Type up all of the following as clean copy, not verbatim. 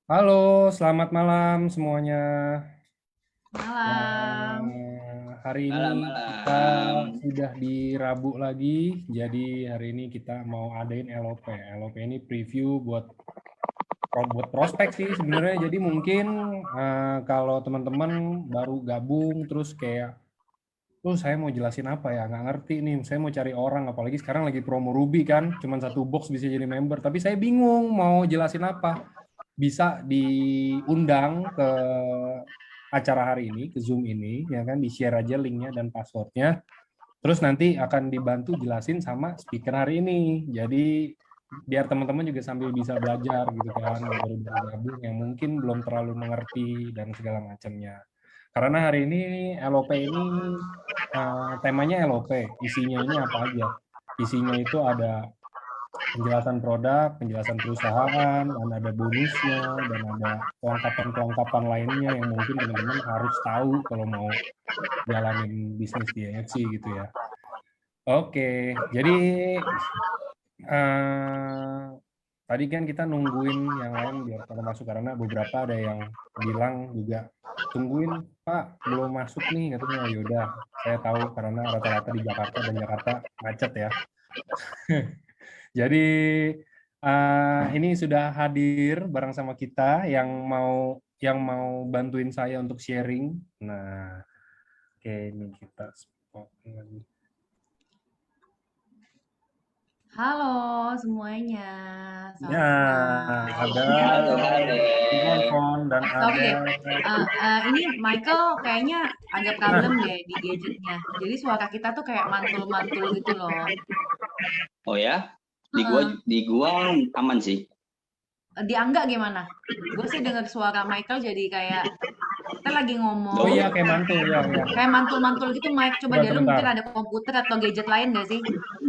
Halo, selamat malam semuanya. Malam. Hari ini kita Malam-malam. sudah di Rabu lagi, jadi hari ini kita mau adain LOP. LOP ini preview buat prospek sih sebenarnya. Jadi mungkin kalau teman-teman baru gabung terus kayak, saya mau jelasin apa ya? Nggak ngerti nih. Saya mau cari orang, apalagi sekarang lagi promo Ruby kan, cuman satu box bisa jadi member. Tapi saya bingung mau jelasin apa. Bisa diundang ke acara hari ini, ke Zoom ini, ya kan, di-share aja linknya dan passwordnya. Terus nanti akan dibantu jelasin sama speaker hari ini. Jadi biar teman-teman juga sambil bisa belajar gitu kan, yang baru-baru gabung, yang mungkin belum terlalu mengerti dan segala macamnya. Karena hari ini LOP ini temanya LOP, isinya ini apa aja? Isinya itu ada penjelasan produk, penjelasan perusahaan, dan ada bonusnya, dan ada kelengkapan-kelengkapan lainnya yang mungkin teman-teman harus tahu kalau mau jalanin bisnis di NFC gitu ya. Oke, jadi eh, tadi kan kita nungguin yang lain biar pada masuk karena beberapa ada yang bilang juga tungguin Pak belum masuk nih katanya. Yaudah, saya tahu karena rata-rata di Jakarta dan Jakarta macet ya. Jadi ini sudah hadir bareng sama kita yang mau bantuin saya untuk sharing. Nah, oke ini kita spot lagi. Halo semuanya. Ya, Salam kenal. ada Halo, halo. Ivon dan Sorry ada deh. Ini Michael kayaknya ada problem deh di gadgetnya. Jadi suara kita tuh kayak mantul-mantul gitu loh. Oh ya, di gua Heeh. di gua aman sih. Di Angga gimana? Gue sih dengar suara Michael jadi kayak kita lagi Oh ngomong, iya Loh, kayak mantul ya ya. kayak mantul-mantul gitu. Mike, coba Sebentar deh lu sebentar. mungkin ada komputer atau gadget lain gak sih?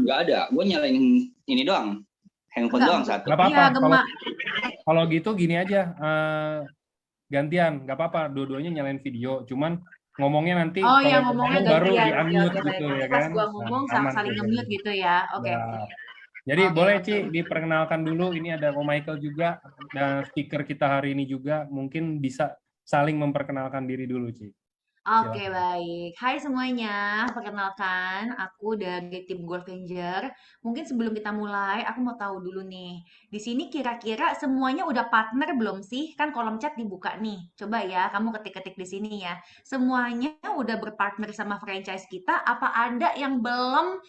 nggak ada. Gua nyalain ini doang, handphone Enggak, doang satu. Nggak iya apa-apa. Kalau gemak. kalau gitu gini aja, gantian, nggak apa-apa. Dua-duanya nyalain video. Cuman ngomongnya nanti Oh ya kalau udah ngomongnya ngomong baru di gantian. Oke unmute oke baik. gitu Nanti ya pas kan. gua Nah, ngomong aman tuh saling kayak nge-mute gitu. gitu ya. Oke. Ya. Jadi Oke boleh oke Ci oke. diperkenalkan dulu. Ini ada Ko Michael juga dan speaker kita hari ini juga. Mungkin bisa saling memperkenalkan diri dulu Ci. Oke, Silakan. baik. Hai semuanya, perkenalkan aku dari tim Goldvenger. Mungkin sebelum kita mulai, aku mau tahu dulu nih. Di sini kira-kira semuanya udah partner belum sih? Kan kolom chat dibuka nih. Coba ya, kamu ketik-ketik di sini ya. Semuanya udah berpartner sama franchise kita? Apa ada yang belum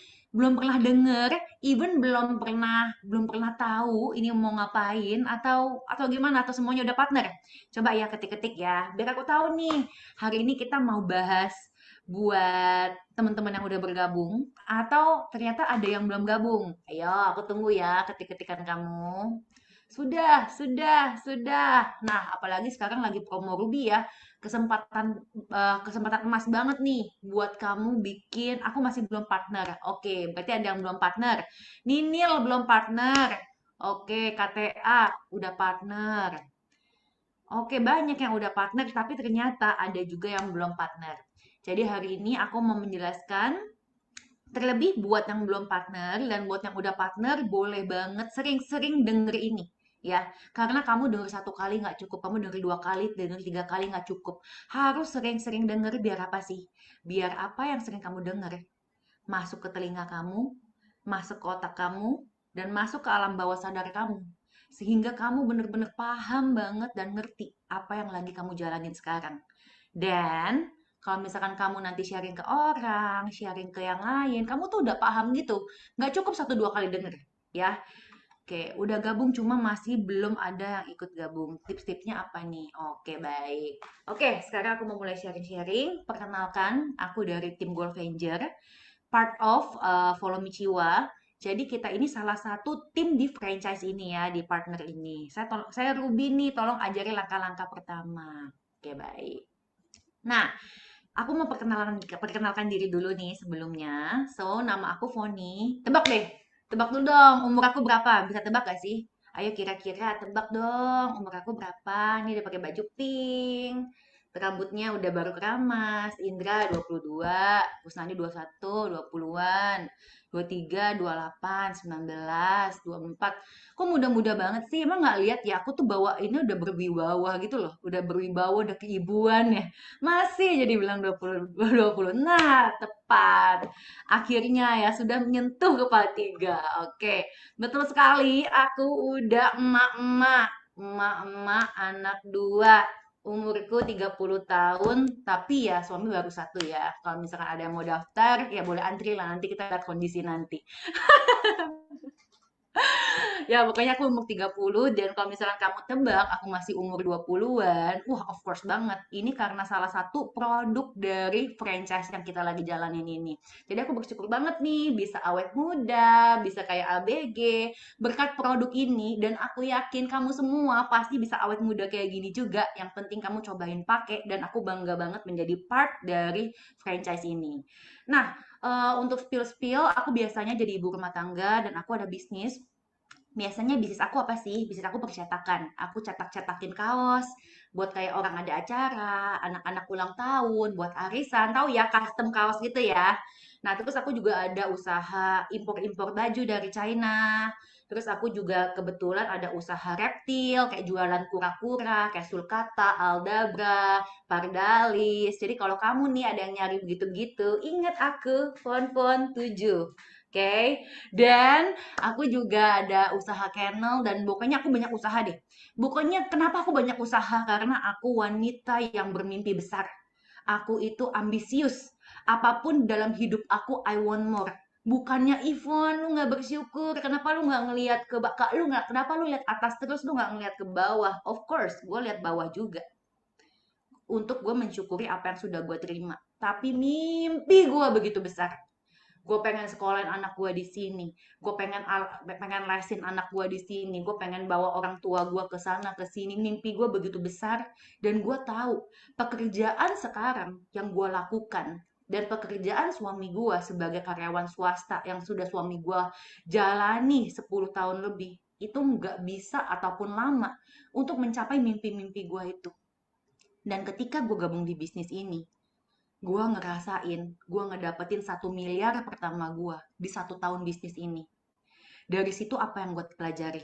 pernah denger, even belum pernah tahu ini mau ngapain atau gimana? Atau semuanya udah partner? Coba ya ketik-ketik ya, biar aku tahu nih. Hari ini kita mau bahas buat teman-teman yang udah bergabung atau ternyata ada yang belum gabung. Ayo, aku tunggu ya ketik-ketikan kamu. Sudah. Nah, apalagi sekarang lagi promo Ruby ya. Kesempatan emas banget nih buat kamu bikin. Aku masih belum partner. Oke, berarti ada yang belum partner. Ninil belum partner. Oke, KTA udah partner. Oke, banyak yang udah partner, tapi ternyata ada juga yang belum partner. Jadi hari ini aku mau menjelaskan, terlebih buat yang belum partner dan buat yang udah partner, boleh banget sering-sering denger ini. Ya, karena kamu denger satu kali nggak cukup, kamu denger dua kali, denger tiga kali nggak cukup. Harus sering-sering denger biar apa sih? Biar apa yang sering kamu denger masuk ke telinga kamu, masuk ke otak kamu, dan masuk ke alam bawah sadar kamu. Sehingga kamu benar-benar paham banget dan ngerti apa yang lagi kamu jalanin sekarang. Dan kalau misalkan kamu nanti sharing ke orang, sharing ke yang lain, kamu tuh udah paham gitu. Nggak cukup satu dua kali denger. Ya, oke, udah gabung cuma masih belum ada yang ikut gabung. Tips-tipsnya apa nih? Oke, baik. Oke, sekarang aku mau mulai sharing-sharing. Perkenalkan, aku dari tim Goldvenger part of Follow Me Chiwa. Jadi kita ini salah satu tim di franchise ini ya, di partner ini. Saya Ruby nih, tolong ajari langkah-langkah pertama. Oke, baik. Nah, aku mau perkenalkan diri dulu nih sebelumnya. So, nama aku Foni. Tebak deh. Tebak dulu dong, umur aku berapa? Bisa tebak gak sih? Ayo kira-kira tebak dong, umur aku berapa? Nih udah pakai baju pink. Rambutnya udah baru keramas. Indra 22, Kusnandi 21, 20-an, 23, 28, 19, 24. Kok muda-muda banget sih? Emang nggak lihat ya aku tuh bawa ini udah berwibawa gitu loh. Udah berwibawa, udah keibuan ya. Masih jadi bilang 20, 20. Nah, tepat. Akhirnya ya sudah menyentuh kepala tiga. Oke, betul sekali. Aku udah emak-emak. Emak-emak anak dua. Umurku 30 tahun, tapi ya suami baru satu ya. Kalau misalkan ada yang mau daftar, ya boleh antri lah. Nanti kita lihat kondisi nanti. Ya, pokoknya aku umur 30 dan kalau misalkan kamu tebak aku masih umur 20-an, wah of course banget. Ini karena salah satu produk dari franchise yang kita lagi jalanin ini. Jadi aku bersyukur banget nih bisa awet muda, bisa kayak ABG berkat produk ini dan aku yakin kamu semua pasti bisa awet muda kayak gini juga. Yang penting kamu cobain pakai dan aku bangga banget menjadi part dari franchise ini. Nah, untuk spill-spill, aku biasanya jadi ibu rumah tangga dan aku ada bisnis. Biasanya bisnis aku apa sih? Bisnis aku percetakan. Aku cetak-cetakin kaos buat kayak orang ada acara, anak-anak ulang tahun, buat arisan, tahu ya custom kaos gitu ya. Nah, terus aku juga ada usaha impor-impor baju dari China. Terus aku juga kebetulan ada usaha reptil, kayak jualan kura-kura, kayak sulcata, aldabra, pardalis. Jadi kalau kamu nih ada yang nyari begitu-gitu, ingat aku, Fon 7. Oke, dan aku juga ada usaha kennel dan pokoknya aku banyak usaha deh. Pokoknya kenapa aku banyak usaha? Karena aku wanita yang bermimpi besar. Aku itu ambisius. Apapun dalam hidup aku, I want more. Bukannya Ivon, lu nggak bersyukur. Kenapa lu nggak ngelihat ke kak lu nggak? Kenapa lu lihat atas terus lu nggak ngelihat ke bawah? Of course, gue lihat bawah juga. Untuk gue mensyukuri apa yang sudah gue terima. Tapi mimpi gue begitu besar. Gue pengen sekolahin anak gue di sini, gue pengen lesin anak gue di sini, gue pengen bawa orang tua gue ke sana ke sini. Mimpi gue begitu besar dan gue tahu pekerjaan sekarang yang gue lakukan dan pekerjaan suami gue sebagai karyawan swasta yang sudah suami gue jalani 10 tahun lebih itu nggak bisa ataupun lama untuk mencapai mimpi-mimpi gue itu. Dan ketika gue gabung di bisnis ini, gue ngerasain, gue ngedapetin 1 miliar pertama gue di 1 tahun bisnis ini. Dari situ apa yang gue pelajari?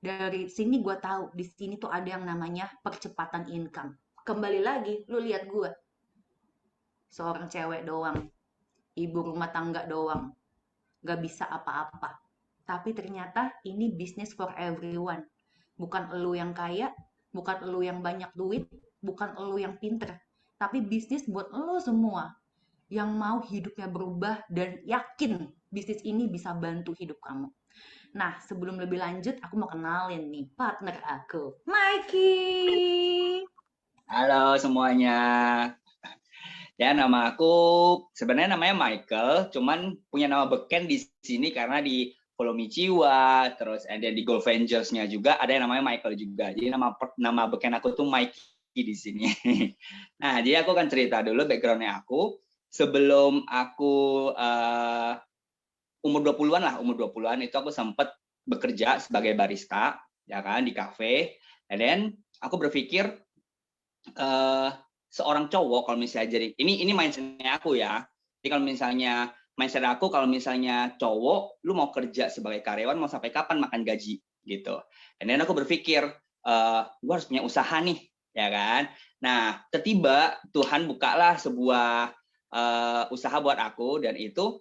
Dari sini gue tahu, di sini tuh ada yang namanya percepatan income. Kembali lagi, lu lihat gue, seorang cewek doang, ibu rumah tangga doang, gak bisa apa-apa. Tapi ternyata ini bisnis for everyone. Bukan elu yang kaya, bukan elu yang banyak duit, bukan elu yang pinter. Tapi bisnis buat elu semua yang mau hidupnya berubah dan yakin bisnis ini bisa bantu hidup kamu. Nah, sebelum lebih lanjut, aku mau kenalin nih partner aku, Mikey. Halo semuanya. Ya, nama aku sebenarnya namanya Michael, cuman punya nama beken di sini karena di Follow Me Jiwa, terus ada di Golf Angels-nya juga ada yang namanya Michael juga. Jadi nama beken aku tuh Mikey di sini. Nah, jadi aku akan cerita dulu background-nya aku. Sebelum aku umur 20-an lah, umur 20-an itu aku sempat bekerja sebagai barista, ya kan, di kafe. And then aku berpikir seorang cowok kalau misalnya jadi ini mindset-nya aku ya. Jadi kalau misalnya mindset aku kalau misalnya cowok lu mau kerja sebagai karyawan mau sampai kapan makan gaji gitu. Dan then aku berpikir gua harus punya usaha nih, ya kan. Nah, tiba-tiba Tuhan bukalah sebuah usaha buat aku dan itu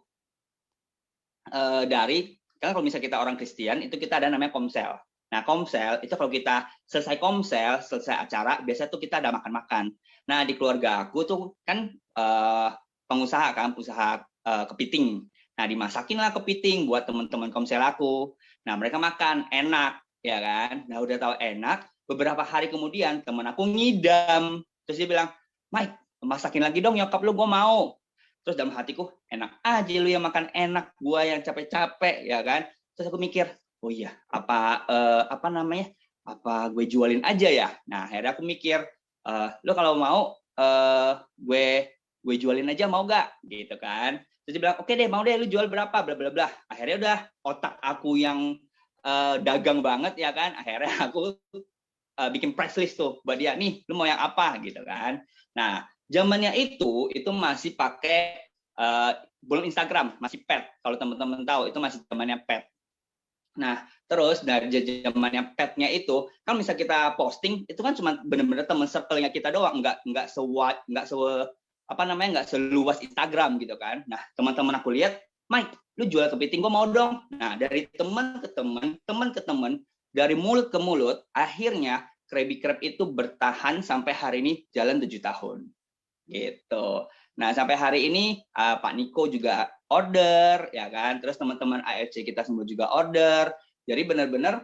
dari karena kalau misalnya kita orang Kristen itu kita ada namanya komsel. Nah, komsel itu kalau kita selesai komsel, selesai acara, biasanya tuh kita ada makan-makan. Nah, di keluarga aku tuh kan pengusaha kan, usaha kepiting. Nah, dimasakinlah kepiting buat teman-teman komsel aku. Nah, mereka makan, enak, ya kan? Nah, udah tahu enak, beberapa hari kemudian teman aku ngidam. Terus dia bilang, Mike, masakin lagi dong nyokap lu, gue mau. Terus dalam hatiku, enak aja lu yang makan enak, gue yang capek-capek, ya kan? Terus aku mikir, oh iya, apa namanya? Apa gue jualin aja ya? Nah, akhirnya aku mikir, lo kalau mau gue jualin aja mau gak? Gitu kan. Terus dia bilang, oke deh, mau deh, lu jual berapa? Bla bla bla. Akhirnya udah otak aku yang dagang banget ya kan. Akhirnya aku bikin press list tuh buat dia, nih lu mau yang apa gitu kan. Nah zamannya itu masih pakai belum Instagram, masih pet. Kalau teman-teman tahu itu masih zamannya pet. Nah, terus dari zamannya petnya itu, kan bisa kita posting, itu kan cuma benar-benar teman circle-nya kita doang, nggak seluas Instagram gitu kan. Nah, teman-teman aku lihat, Mike, lu jual kepiting, gua mau dong. Nah, dari teman ke teman, dari mulut ke mulut, akhirnya Krabby Krab itu bertahan sampai hari ini jalan 7 tahun. Gitu. Nah, sampai hari ini Pak Niko juga order, ya kan? Terus teman-teman AFC kita semua juga order. Jadi benar-benar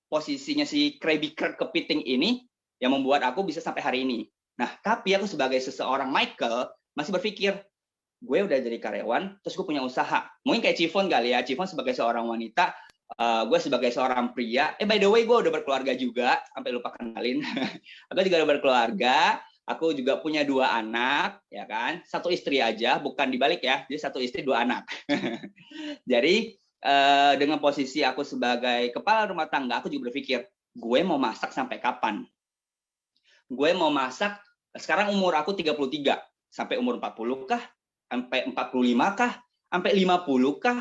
posisinya si Krabby Krab kepiting ini yang membuat aku bisa sampai hari ini. Nah, tapi aku sebagai seseorang Michael masih berpikir, gue udah jadi karyawan, terus gue punya usaha. Mungkin kayak Cifon kali ya, Cifon sebagai seorang wanita, gue sebagai seorang pria, by the way gue udah berkeluarga juga, sampai lupa kenalin. Aku juga udah berkeluarga, aku juga punya 2 anak, ya kan, 1 istri aja, bukan dibalik ya, jadi 1 istri 2 anak. Jadi dengan posisi aku sebagai kepala rumah tangga, aku juga berpikir, gue mau masak sampai kapan? Gue mau masak, sekarang umur aku 33, sampai umur 40 kah? Sampai 45 kah? Sampai 50 kah?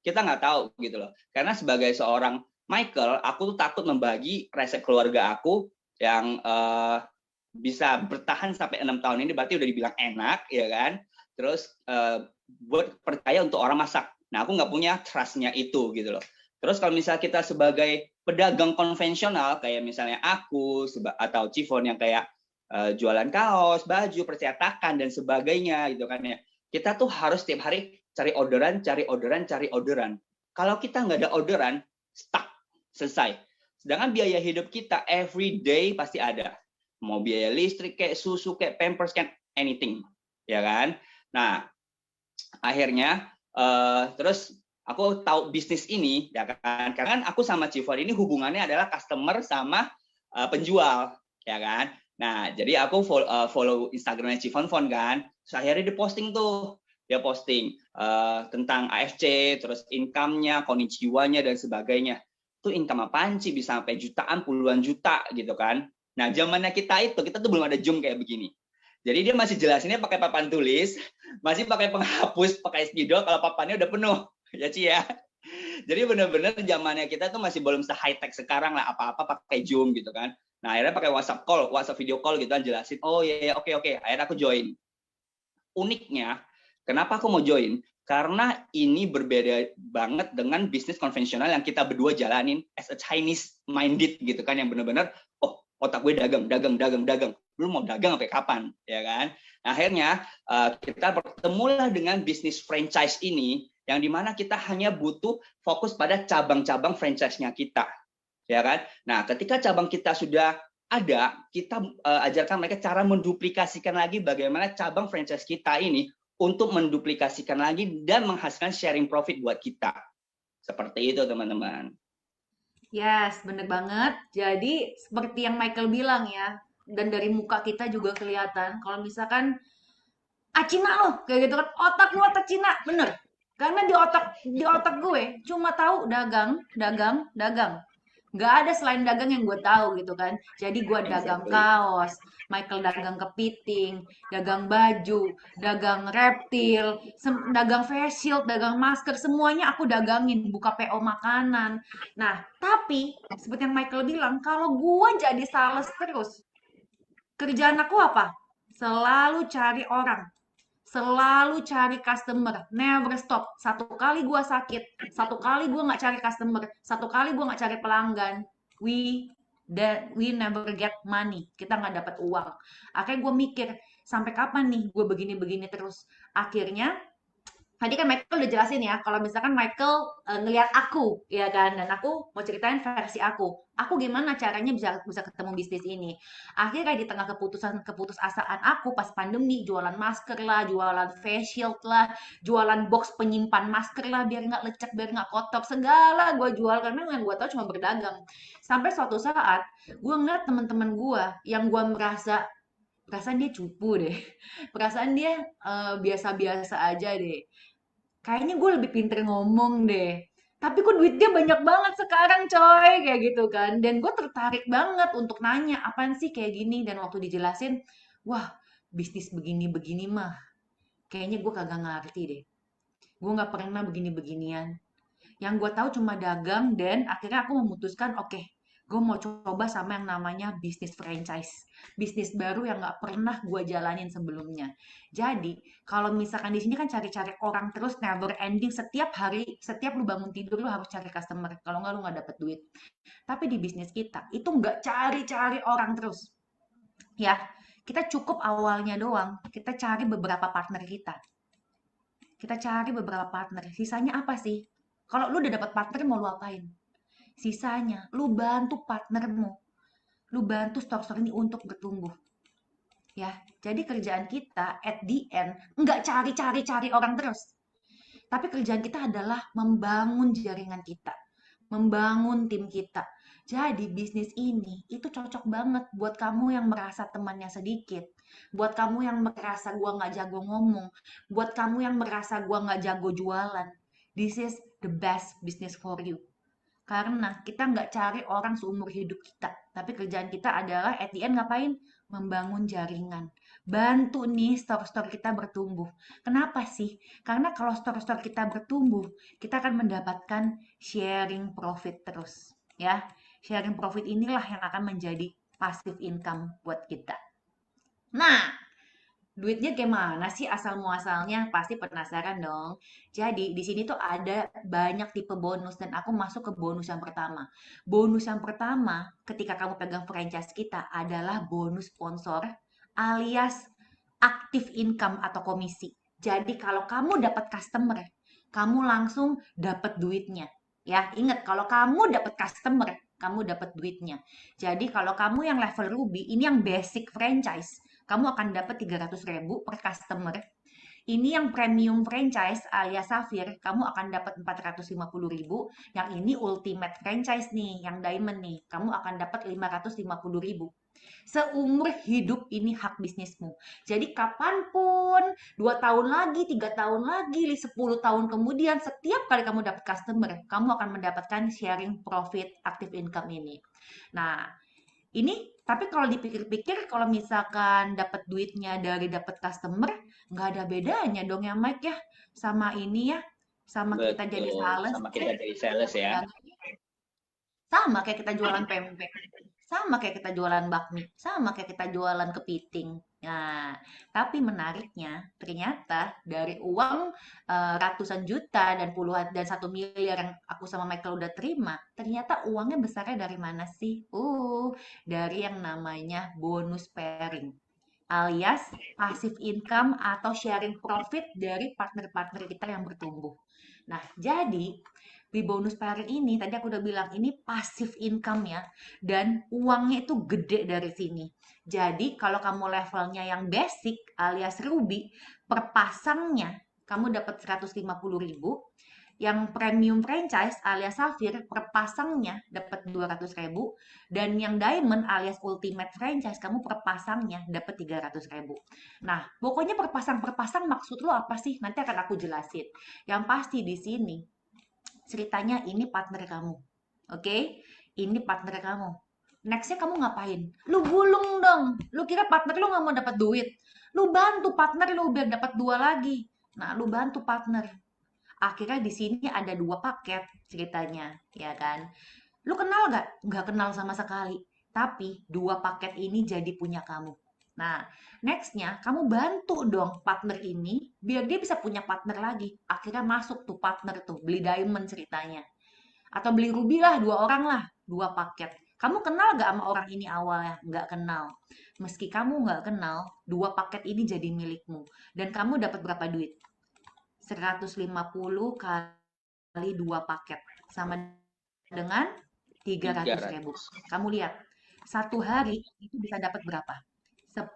Kita nggak tahu gitu loh. Karena sebagai seorang Michael, aku tuh takut membagi resep keluarga aku yang bisa bertahan sampai 6 tahun ini, berarti udah dibilang enak, ya kan? Terus buat percaya untuk orang masak. Nah, aku nggak punya trust-nya itu gitu loh. Terus kalau misalnya kita sebagai pedagang konvensional, kayak misalnya aku atau Cifon yang kayak jualan kaos, baju, percetakan, dan sebagainya gitu kan ya. Kita tuh harus setiap hari cari orderan. Kalau kita nggak ada orderan, stuck, selesai. Sedangkan biaya hidup kita every day pasti ada. Mau biaya listrik, kayak susu, kayak pampers, kayak anything. Ya kan? Nah, akhirnya, terus aku tahu bisnis ini, ya kan? Karena aku sama Cifon ini hubungannya adalah customer sama penjual, ya kan? Nah, jadi aku follow Instagramnya Cifon kan. Terus akhirnya dia posting tentang AFC, terus income-nya, konnichiwa-nya, dan sebagainya. Itu income apaan sih bisa sampai jutaan, puluhan juta gitu kan. Nah, zamannya kita tuh belum ada Zoom kayak begini. Jadi dia masih jelasinnya pakai papan tulis, masih pakai penghapus, pakai spidol kalau papannya udah penuh. Ya, Ci ya. Jadi benar-benar zamannya kita tuh masih belum se-high-tech sekarang lah, apa-apa pakai Zoom gitu kan. Nah, akhirnya pakai WhatsApp video call gitu kan, jelasin, oh iya, oke. Akhirnya aku join. Uniknya, kenapa aku mau join? Karena ini berbeda banget dengan bisnis konvensional yang kita berdua jalanin as a Chinese minded gitu kan, yang benar-benar, oh otak gue dagang. Lu mau dagang sampai kapan, ya kan? Nah, akhirnya kita bertemulah dengan bisnis franchise ini, yang dimana kita hanya butuh fokus pada cabang-cabang franchise-nya kita, ya kan? Nah, ketika cabang kita sudah ada, kita ajarkan mereka cara menduplikasikan lagi bagaimana cabang franchise kita ini untuk menduplikasikan lagi dan menghasilkan sharing profit buat kita. Seperti itu, teman-teman. Yes, bener banget. Jadi seperti yang Michael bilang ya, dan dari muka kita juga kelihatan, kalau misalkan Cina loh, kayak gitu kan, otak lu otak Cina, bener. Karena di otak gue cuma tahu dagang. Nggak ada selain dagang yang gue tahu gitu kan. Jadi gue dagang kaos, Michael dagang kepiting, dagang baju, dagang reptil, dagang face shield, dagang masker, semuanya aku dagangin, buka PO makanan. Nah, tapi seperti yang Michael bilang, kalau gue jadi sales terus, kerjaan aku apa? Selalu cari orang, selalu cari customer, never stop. Satu kali gue sakit, satu kali gue nggak cari customer, satu kali gue nggak cari pelanggan, we never get money. Kita nggak dapat uang. Akhirnya gue mikir, sampai kapan nih gue begini-begini terus? Akhirnya tadi kan Michael udah jelasin ya, kalau misalkan Michael ngelihat aku, ya kan, dan aku mau ceritain versi aku. Aku gimana caranya bisa ketemu bisnis ini. Akhirnya di tengah keputusasaan aku pas pandemi, jualan masker lah, jualan face shield lah, jualan box penyimpan masker lah, biar nggak lecek, biar nggak kotor, segala gue jual karena yang gue tahu cuma berdagang. Sampai suatu saat, gue ngeliat teman-teman gue yang gue merasa perasaan dia cupu deh, perasaan dia biasa-biasa aja deh. Kayaknya gue lebih pinter ngomong deh. Tapi kok duitnya banyak banget sekarang coy, kayak gitu kan. Dan gue tertarik banget untuk nanya, apaan sih kayak gini? Dan waktu dijelasin, wah bisnis begini-begini mah, kayaknya gue kagak ngerti deh. Gue nggak pernah begini-beginian. Yang gue tahu cuma dagang dan akhirnya aku memutuskan, oke, gue mau coba sama yang namanya bisnis franchise. Bisnis baru yang nggak pernah gue jalanin sebelumnya. Jadi, kalau misalkan di sini kan cari-cari orang terus never ending, setiap hari, setiap lu bangun tidur lu harus cari customer. Kalau nggak lu nggak dapet duit. Tapi di bisnis kita itu nggak cari-cari orang terus. Ya, kita cukup awalnya doang. Kita cari beberapa partner kita. Kita cari beberapa partner. Sisanya apa sih? Kalau lu udah dapat partner mau lu apain? Sisanya lu bantu partnermu. Lu bantu store-store ini untuk bertumbuh. Ya, jadi kerjaan kita at the end nggak cari-cari orang terus. Tapi kerjaan kita adalah membangun jaringan kita, membangun tim kita. Jadi bisnis ini itu cocok banget buat kamu yang merasa temannya sedikit, buat kamu yang merasa gua nggak jago ngomong, buat kamu yang merasa gua nggak jago jualan. This is the best business for you. Karena kita nggak cari orang seumur hidup kita. Tapi kerjaan kita adalah at the end ngapain? Membangun jaringan. Bantu nih store-store kita bertumbuh. Kenapa sih? Karena kalau store-store kita bertumbuh, kita akan mendapatkan sharing profit terus. Ya, sharing profit inilah yang akan menjadi passive income buat kita. Nah, duitnya gimana sih asal muasalnya? Pasti penasaran dong. Jadi di sini tuh ada banyak tipe bonus dan aku masuk ke bonus yang pertama. Bonus yang pertama ketika kamu pegang franchise kita adalah bonus sponsor alias active income atau komisi. Jadi kalau kamu dapat customer, kamu langsung dapat duitnya. Ya, ingat kalau kamu dapat customer, kamu dapat duitnya. Jadi kalau kamu yang level Ruby, ini yang basic franchise, kamu akan dapat 300.000 per customer. Ini yang premium franchise alias Safir, kamu akan dapat 450.000. Yang ini ultimate franchise nih, yang diamond nih, kamu akan dapat 550.000. Seumur hidup ini hak bisnismu. Jadi kapanpun, 2 tahun lagi, 3 tahun lagi, 10 tahun kemudian, setiap kali kamu dapat customer, kamu akan mendapatkan sharing profit active income ini. Nah, ini tapi kalau dipikir-pikir, kalau misalkan dapat duitnya dari dapat customer, nggak ada bedanya dong ya Mike ya, sama ini ya, sama kita jadi Betul, sales. sama kita jadi sales ya. Sama kayak kita jualan pempek, sama kayak kita jualan bakmi, sama kayak kita jualan kepiting. Nah, tapi menariknya ternyata dari uang ratusan juta dan puluhan dan 1 miliar yang aku sama Michael udah terima, ternyata uangnya besarnya dari mana sih? Dari yang namanya bonus pairing alias passive income atau sharing profit dari partner-partner kita yang bertumbuh. Nah, jadi di bonus pairing ini tadi aku udah bilang ini passive income ya dan uangnya itu gede dari sini. Jadi kalau kamu levelnya yang basic alias Ruby per pasangnya kamu dapat 150.000, yang premium franchise alias Safir per pasangnya dapat 200.000 dan yang diamond alias ultimate franchise kamu per pasangnya dapat 300.000. Nah, pokoknya per pasang maksud lo apa sih? Nanti akan aku jelasin. Yang pasti di sini ceritanya ini partner kamu. Oke? Ini partner kamu. Nextnya kamu ngapain? Lu gulung dong. Lu kira partner lu nggak mau dapat duit? Lu bantu partner lu biar dapat 2 lagi. Nah, lu bantu partner. Akhirnya di sini ada 2 paket ceritanya, ya kan? Lu kenal nggak? Nggak kenal sama sekali. Tapi 2 paket ini jadi punya kamu. Nah, nextnya kamu bantu dong partner ini biar dia bisa punya partner lagi. Akhirnya masuk tuh partner tuh, beli diamond ceritanya. Atau beli ruby lah, 2 orang lah, 2 paket. Kamu kenal nggak sama orang ini awalnya? Nggak kenal. Meski kamu nggak kenal, 2 paket ini jadi milikmu. Dan kamu dapat berapa duit? 150 kali 2 paket sama dengan 300.000. 300. Kamu lihat, satu hari itu bisa dapat berapa? 10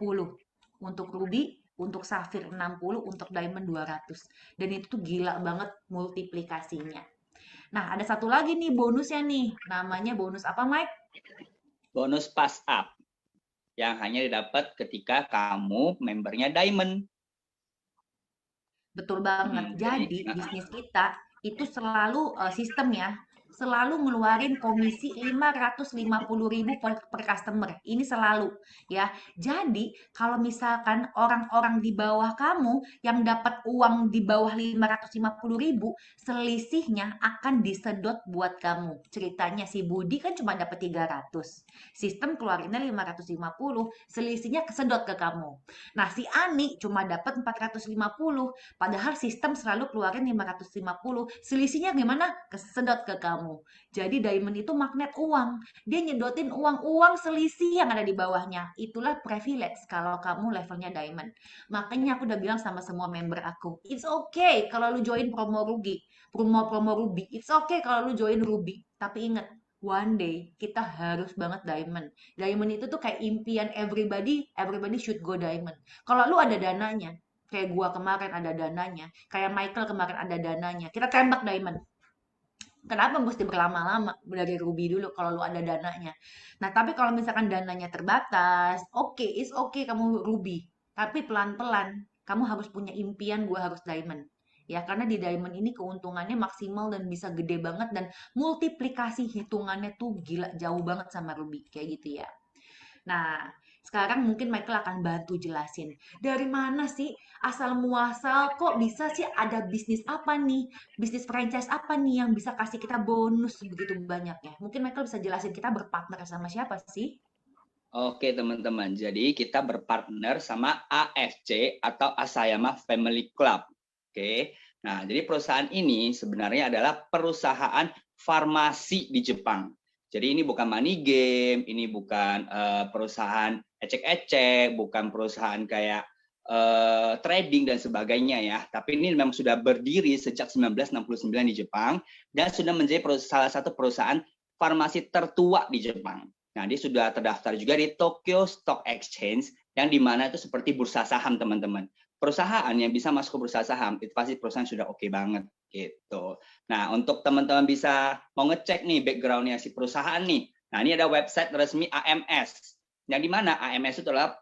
untuk ruby, untuk safir 60, untuk diamond 200. Dan itu tuh gila banget multiplikasinya. Nah, ada satu lagi nih bonusnya nih. Namanya bonus apa, Mike? Bonus pass up yang hanya didapat ketika kamu membernya diamond. Betul banget. Jadi bisnis kita itu selalu sistem ya, selalu ngeluarin komisi 550.000 per customer. Ini selalu ya. Jadi kalau misalkan orang-orang di bawah kamu yang dapat uang di bawah 550.000, selisihnya akan disedot buat kamu. Ceritanya si Budi kan cuma dapat 300. Sistem keluarinnya 550, selisihnya kesedot ke kamu. Nah, si Ani cuma dapat 450, padahal sistem selalu keluarin 550. Selisihnya gimana? Kesedot ke kamu. Jadi diamond itu magnet uang. Dia nyedotin uang-uang selisih yang ada di bawahnya. Itulah privilege kalau kamu levelnya diamond. Makanya aku udah bilang sama semua member aku, it's okay kalau lu join promo rugi, promo-promo ruby. It's okay kalau lu join ruby. Tapi ingat, one day kita harus banget diamond. Diamond itu tuh kayak impian everybody should go diamond. Kalau lu ada dananya, kayak gua kemarin ada dananya, kayak Michael kemarin ada dananya, kita tembak diamond. Kenapa mesti berlama-lama dari Ruby dulu kalau lu ada dananya? Nah, tapi kalau misalkan dananya terbatas, oke, it's okay kamu Ruby. Tapi pelan-pelan, kamu harus punya impian gue harus diamond. Ya, karena di diamond ini keuntungannya maksimal dan bisa gede banget dan multiplikasi hitungannya tuh gila jauh banget sama Ruby kayak gitu ya. Nah, sekarang mungkin Michael akan bantu jelasin. Dari mana sih asal muasal kok bisa sih ada bisnis apa nih? Bisnis franchise apa nih yang bisa kasih kita bonus begitu banyak ya? Mungkin Michael bisa jelasin kita berpartner sama siapa sih? Oke teman-teman, jadi kita berpartner sama AFC atau Asayama Family Club. Oke, nah jadi perusahaan ini sebenarnya adalah perusahaan farmasi di Jepang. Jadi ini bukan money game, ini bukan perusahaan ecek-ecek, bukan perusahaan kayak trading dan sebagainya ya. Tapi ini memang sudah berdiri sejak 1969 di Jepang dan sudah menjadi salah satu perusahaan farmasi tertua di Jepang. Nah, dia sudah terdaftar juga di Tokyo Stock Exchange, yang di mana itu seperti bursa saham, teman-teman. Perusahaan yang bisa masuk ke bursa saham, itu pasti perusahaan sudah oke banget, gitu. Nah, untuk teman-teman bisa mau ngecek nih background-nya si perusahaan nih. Nah, ini ada website resmi AMS, yang di mana AMS itu adalah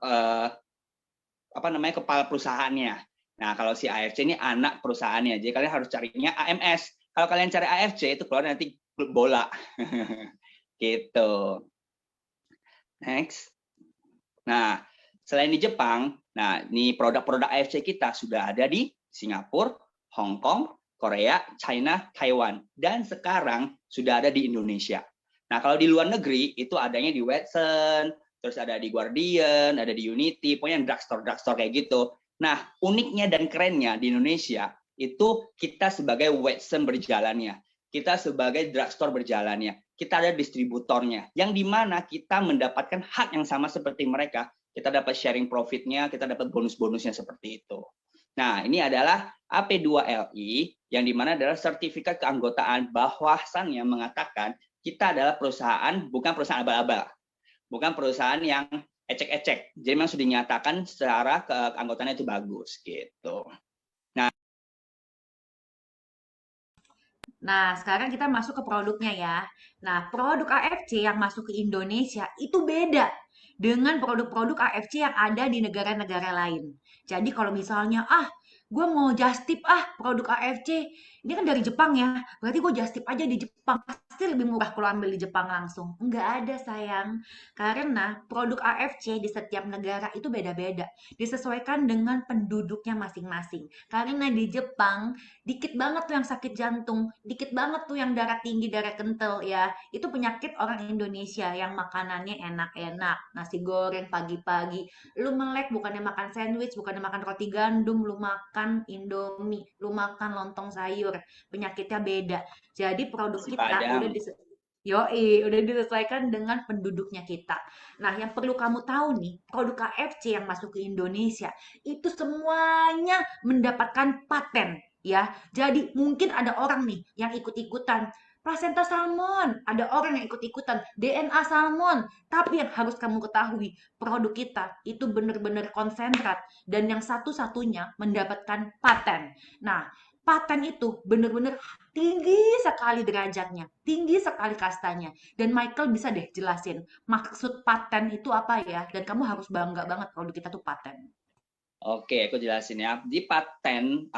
kepala perusahaannya. Nah, kalau si AFC ini anak perusahaannya, jadi kalian harus carinya AMS. Kalau kalian cari AFC, itu keluar nanti klub bola. Gitu. Next. Nah, selain di Jepang, nah ini produk-produk AFC kita sudah ada di Singapura, Hong Kong, Korea, China, Taiwan, dan sekarang sudah ada di Indonesia. Nah, kalau di luar negeri itu adanya di Watson, terus ada di Guardian, ada di Unity, pokoknya drugstore kayak gitu. Nah, uniknya dan kerennya di Indonesia itu kita sebagai Watson berjalannya, kita sebagai drugstore berjalannya. Kita ada distributornya, yang dimana kita mendapatkan hak yang sama seperti mereka. Kita dapat sharing profitnya, kita dapat bonus-bonusnya seperti itu. Nah, ini adalah AP2LI, yang dimana adalah sertifikat keanggotaan bahwasannya mengatakan kita adalah perusahaan, bukan perusahaan abal-abal. Bukan perusahaan yang ecek-ecek. Jadi memang sudah dinyatakan secara keanggotaannya itu bagus. Gitu. Nah, sekarang kita masuk ke produknya ya. Nah, produk AFC yang masuk ke Indonesia itu beda dengan produk-produk AFC yang ada di negara-negara lain. Jadi kalau misalnya, gue mau just tip produk AFC, ini kan dari Jepang ya, berarti gue just tip aja di Jepang, pasti lebih murah kalau ambil di Jepang langsung. Enggak ada sayang, karena produk AFC di setiap negara itu beda-beda, disesuaikan dengan penduduknya masing-masing. Karena di Jepang, dikit banget tuh yang sakit jantung, dikit banget tuh yang darah tinggi, darah kental ya. Itu penyakit orang Indonesia yang makanannya enak-enak, nasi goreng pagi-pagi. Lu melek bukannya makan sandwich, bukannya makan roti gandum, lu makan Indomie, lu makan lontong sayur. Penyakitnya beda. Jadi produk Si kita Padang. udah disesuaikan dengan penduduknya kita. Nah, yang perlu kamu tahu nih, produk KFC yang masuk ke Indonesia itu semuanya mendapatkan paten ya. Jadi mungkin ada orang nih yang ikut-ikutan plasenta salmon, ada orang yang ikut-ikutan DNA salmon. Tapi yang harus kamu ketahui, produk kita itu benar-benar konsentrat dan yang satu-satunya mendapatkan paten. Nah, paten itu benar-benar tinggi sekali derajatnya, tinggi sekali kastanya. Dan Michael bisa deh jelasin maksud paten itu apa ya, dan kamu harus bangga banget produk kita tuh paten. Oke, aku jelasin ya. Di paten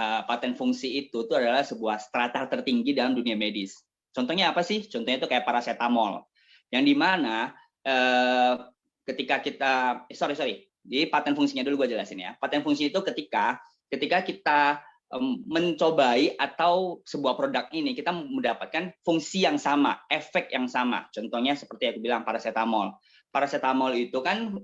fungsi itu tuh adalah sebuah strata tertinggi dalam dunia medis. Contohnya apa sih? Contohnya itu kayak paracetamol, yang dimana ketika kita, sorry, di paten fungsinya dulu gue jelasin ya. Paten fungsi itu ketika kita mencobai atau sebuah produk ini kita mendapatkan fungsi yang sama, efek yang sama. Contohnya seperti aku bilang paracetamol. Paracetamol itu kan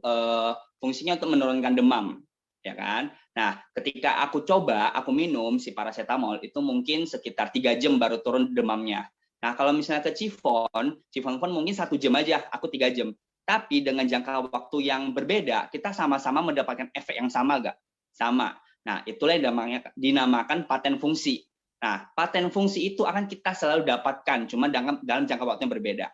fungsinya untuk menurunkan demam, ya kan? Nah, ketika aku coba, aku minum si paracetamol itu mungkin sekitar 3 jam baru turun demamnya. Nah, kalau misalnya ke Chifon pun mungkin 1 jam aja, aku 3 jam. Tapi dengan jangka waktu yang berbeda, kita sama-sama mendapatkan efek yang sama nggak? Sama. Nah, itulah yang dinamakan paten fungsi. Nah, paten fungsi itu akan kita selalu dapatkan, cuma dalam jangka waktu yang berbeda.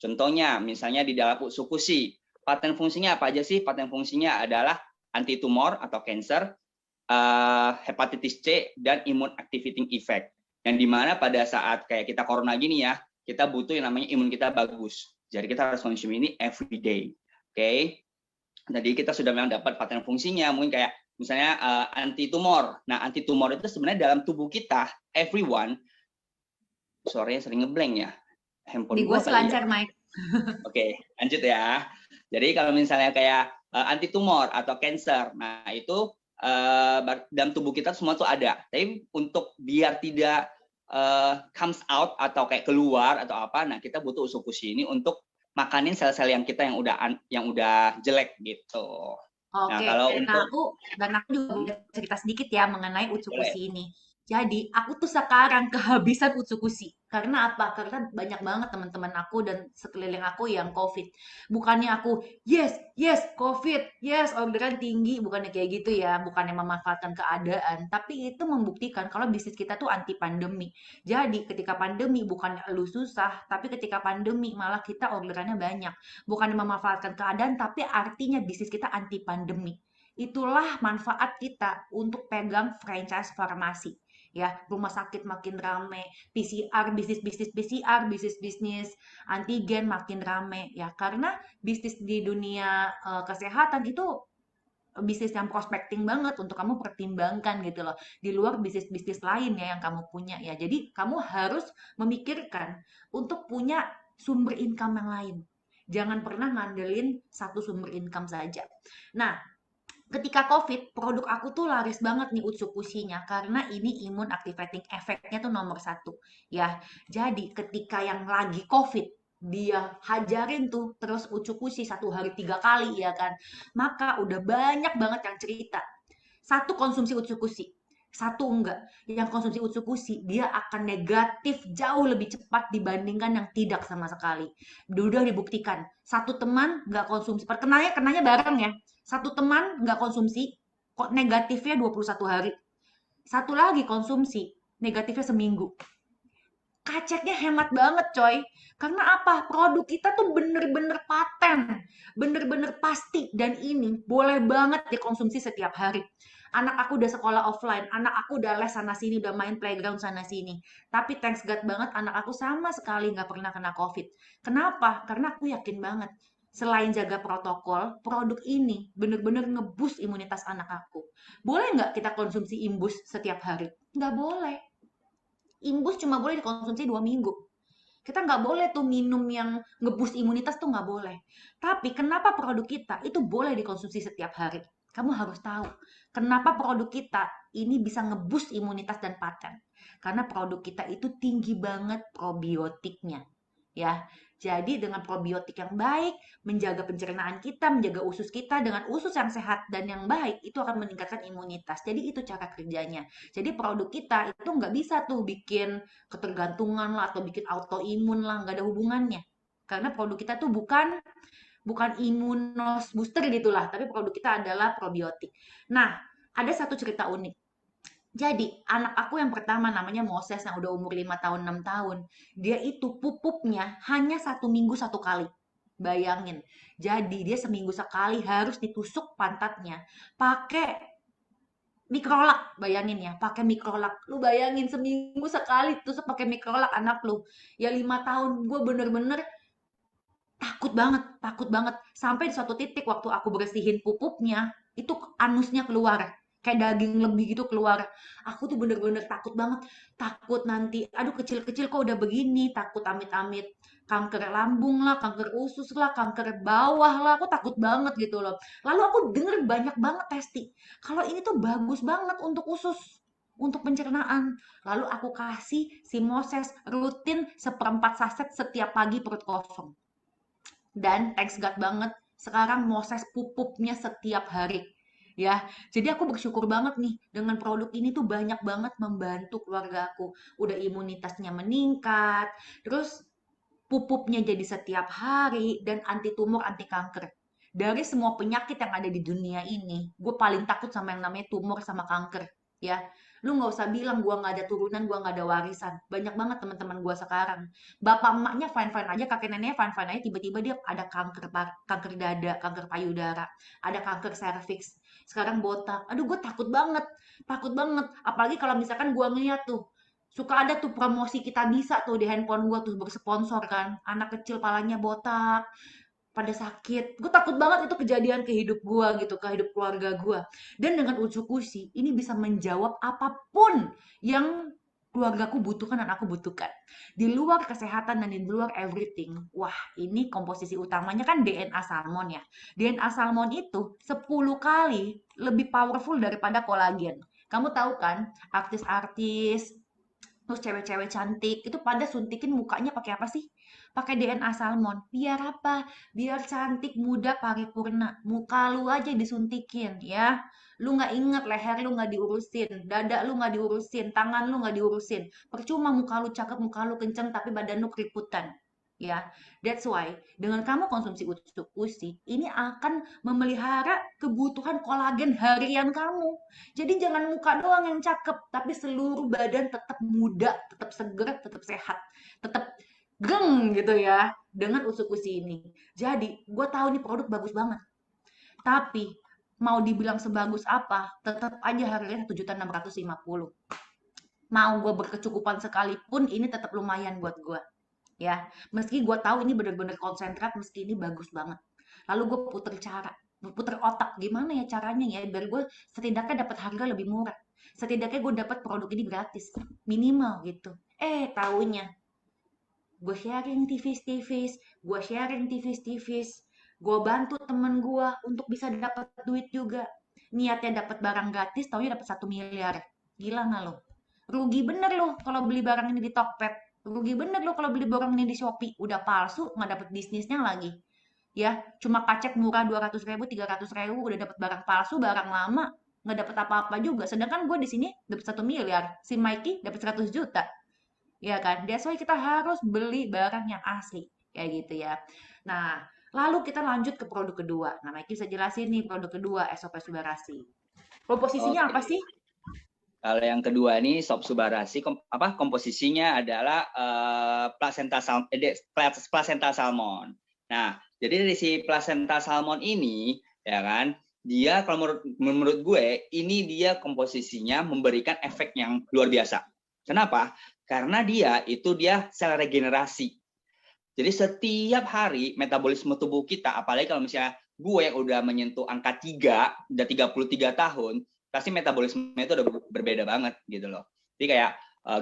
Contohnya, misalnya di dalam Utsukushi, paten fungsinya apa aja sih? Paten fungsinya adalah anti tumor atau cancer, hepatitis C, dan immune activating effect. Yang dimana pada saat kayak kita corona gini ya, kita butuh yang namanya imun kita bagus. Jadi kita harus konsumsi ini every day. Oke. Jadi kita sudah memang dapat paten fungsinya, mungkin kayak misalnya anti tumor. Nah, anti tumor itu sebenarnya dalam tubuh kita, everyone, sorry sering ngeblank ya. Handphone Di gua sih kali ya. lancar, Mike. Oke, lanjut ya. Jadi kalau misalnya kayak anti tumor atau cancer, nah itu dalam tubuh kita semua tuh ada. Tapi untuk biar tidak comes out atau kayak keluar atau apa, nah kita butuh Utsukushi ini untuk makanin sel-sel yang kita yang udah jelek gitu. Nah, Oke, kalau dan aku juga boleh cerita sedikit ya mengenai boleh. Utsukushi ini. Jadi, aku tuh sekarang kehabisan Utsukushi. Karena apa? Karena banyak banget teman-teman aku dan sekeliling aku yang COVID. Bukannya aku, yes, yes, COVID, yes, orderan tinggi. Bukannya kayak gitu ya. Bukannya memanfaatkan keadaan. Tapi itu membuktikan kalau bisnis kita tuh anti pandemi. Jadi, ketika pandemi bukan lu susah, tapi ketika pandemi malah kita orderannya banyak. Bukan memanfaatkan keadaan, tapi artinya bisnis kita anti pandemi. Itulah manfaat kita untuk pegang franchise farmasi. Ya, rumah sakit makin rame, PCR, bisnis-bisnis PCR, bisnis-bisnis antigen makin rame. Ya, karena bisnis di dunia kesehatan itu bisnis yang prospecting banget untuk kamu pertimbangkan gitu loh. Di luar bisnis-bisnis lain ya yang kamu punya ya. Jadi kamu harus memikirkan untuk punya sumber income yang lain. Jangan pernah ngandelin satu sumber income saja. Nah, ketika COVID, produk aku tuh laris banget nih Utsukushinya karena ini imun activating efeknya tuh nomor satu ya. Jadi ketika yang lagi COVID, dia hajarin tuh terus Utsukushi 1 hari 3 kali ya kan. Maka udah banyak banget yang cerita. Satu konsumsi Utsukushi, satu enggak. Yang konsumsi Utsukushi dia akan negatif jauh lebih cepat dibandingkan yang tidak sama sekali. Udah dibuktikan. Satu teman nggak konsumsi, kenanya bareng ya. Satu teman nggak konsumsi, kok negatifnya 21 hari. Satu lagi konsumsi, negatifnya seminggu. Kaceknya hemat banget coy. Karena apa? Produk kita tuh bener-bener paten. Bener-bener pasti. Dan ini boleh banget dikonsumsi setiap hari. Anak aku udah sekolah offline. Anak aku udah les sana sini. Udah main playground sana sini. Tapi thanks God banget anak aku sama sekali nggak pernah kena COVID. Kenapa? Karena aku yakin banget. Selain jaga protokol, produk ini bener-bener ngeboost imunitas anak aku. Boleh nggak kita konsumsi imbus setiap hari? Nggak boleh. Imbus cuma boleh dikonsumsi 2 minggu. Kita nggak boleh tuh minum yang ngebus imunitas tuh nggak boleh. Tapi kenapa produk kita itu boleh dikonsumsi setiap hari? Kamu harus tahu kenapa produk kita ini bisa ngebus imunitas dan paten. Karena produk kita itu tinggi banget probiotiknya. Ya, jadi dengan probiotik yang baik, menjaga pencernaan kita, menjaga usus kita dengan usus yang sehat dan yang baik, itu akan meningkatkan imunitas. Jadi itu cara kerjanya. Jadi produk kita itu nggak bisa tuh bikin ketergantungan lah atau bikin autoimun lah, nggak ada hubungannya. Karena produk kita tuh bukan bukan imunos booster gitulah, tapi produk kita adalah probiotik. Nah, ada satu cerita unik. Jadi, anak aku yang pertama namanya Moses yang udah umur 5 tahun, 6 tahun. Dia itu pupuknya hanya 1 minggu 1 kali. Bayangin. Jadi, dia seminggu sekali harus ditusuk pantatnya pakai mikrolak. Bayangin ya, pakai mikrolak. Lu bayangin seminggu sekali tusuk pakai mikrolak anak lu. Ya 5 tahun, gue bener-bener takut banget, takut banget. Sampai di suatu titik waktu aku bersihin pupuknya, itu anusnya keluar. kayak daging lebih gitu keluar. Aku tuh bener-bener takut banget, takut nanti, aduh kecil-kecil kok udah begini, takut amit-amit kanker lambung lah, kanker usus lah, kanker bawah lah, aku takut banget gitu loh. Lalu aku denger banyak banget testing, kalau ini tuh bagus banget untuk usus, untuk pencernaan. Lalu aku kasih si Moses rutin seperempat saset setiap pagi perut kosong. Dan thanks God banget, sekarang Moses pupupnya setiap hari. Ya, jadi aku bersyukur banget nih dengan produk ini tuh banyak banget membantu keluarga aku. Udah imunitasnya meningkat, terus pupupnya jadi setiap hari dan anti tumor, anti kanker. Dari semua penyakit yang ada di dunia ini, gue paling takut sama yang namanya tumor sama kanker. Ya, lu nggak usah bilang gue nggak ada turunan, gue nggak ada warisan. Banyak banget teman-teman gue sekarang. Bapak emaknya fine-fine aja, kakek neneknya fine-fine aja, tiba-tiba dia ada kanker, kanker dada, kanker payudara, ada kanker serviks. Sekarang botak. Aduh, gue takut banget. Takut banget. Apalagi kalau misalkan gue ngeliat tuh, suka ada tuh promosi kita bisa tuh di handphone gua tuh bersponsor kan. Anak kecil palanya botak, pada sakit. Gue takut banget itu kejadian ke hidup gua gitu, ke hidup keluarga gua. Dan dengan Utsukushi, ini bisa menjawab apapun yang keluargaku butuhkan dan aku butuhkan. Di luar kesehatan dan di luar everything. Wah, ini komposisi utamanya kan DNA salmon ya. DNA salmon itu 10 kali lebih powerful daripada kolagen. Kamu tahu kan, artis-artis, terus cewek-cewek cantik itu pada suntikin mukanya pakai apa sih? Pakai DNA salmon. Biar apa? Biar cantik, muda, paripurna. Muka lu aja disuntikin ya. Lu nggak inget leher lu nggak diurusin, dada lu nggak diurusin, tangan lu nggak diurusin. Percuma muka lu cakep, muka lu kenceng, tapi badan lu keriputan. Ya, that's why dengan kamu konsumsi Utsukushi, ini akan memelihara kebutuhan kolagen harian kamu. Jadi jangan muka doang yang cakep, tapi seluruh badan tetap muda, tetap seger, tetap sehat, tetap geng gitu ya dengan Utsukushi ini. Jadi gue tahu nih produk bagus banget, tapi mau dibilang sebagus apa, tetap aja harganya 1.650.000. Mau gue berkecukupan sekalipun, ini tetap lumayan buat gue. Ya, meski gue tahu ini bener-bener konsentrat, meski ini bagus banget. Lalu gue puter otak, gimana ya caranya ya biar gue setidaknya dapat harga lebih murah. Setidaknya gue dapat produk ini gratis, minimal gitu. Taunya gue sharing tipis-tipis, gue sharing tipis-tipis, gue bantu temen gue untuk bisa dapat duit juga. Niatnya dapat barang gratis, taunya dapat 1 miliar. Gila nggak lo? Rugi bener lo kalau beli barang ini di Tokped. Rugi bener lo kalau beli barang ini di Shopee. Udah palsu, nggak dapat bisnisnya lagi. Ya, cuma pacek murah 200.000, 300.000, udah dapat barang palsu, barang lama, nggak dapat apa-apa juga. Sedangkan gue di sini dapat 1 miliar, si Mikey dapat 100 juta. Ya kan? That's why kita harus beli barang yang asli. Kayak gitu ya. Nah, lalu kita lanjut ke produk kedua. Nah, Mikey bisa jelasin nih produk kedua, SOP Subarasi. Komposisinya apa Oke. sih? Kalau yang kedua ini Sop Subarasi, komposisinya adalah placenta salmon. Nah, jadi dari si placenta salmon ini, ya kan, dia kalau menurut gue ini dia komposisinya memberikan efek yang luar biasa. Kenapa? Karena dia sel regenerasi. Jadi setiap hari metabolisme tubuh kita, apalagi kalau misalnya gue yang udah menyentuh angka 3, udah 33 tahun, pasti metabolisme itu udah berbeda banget gitu loh. Jadi kayak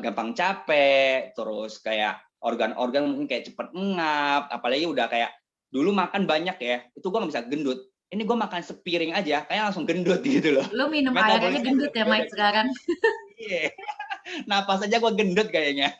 gampang capek, terus kayak organ-organ mungkin kayak cepet ngap, apalagi udah kayak dulu makan banyak ya, itu gue nggak bisa gendut. Ini gue makan sepiring aja, kayak langsung gendut gitu loh. Lo minum airnya gendut ya, Mike, sekarang? Iya, napas aja gue gendut kayaknya.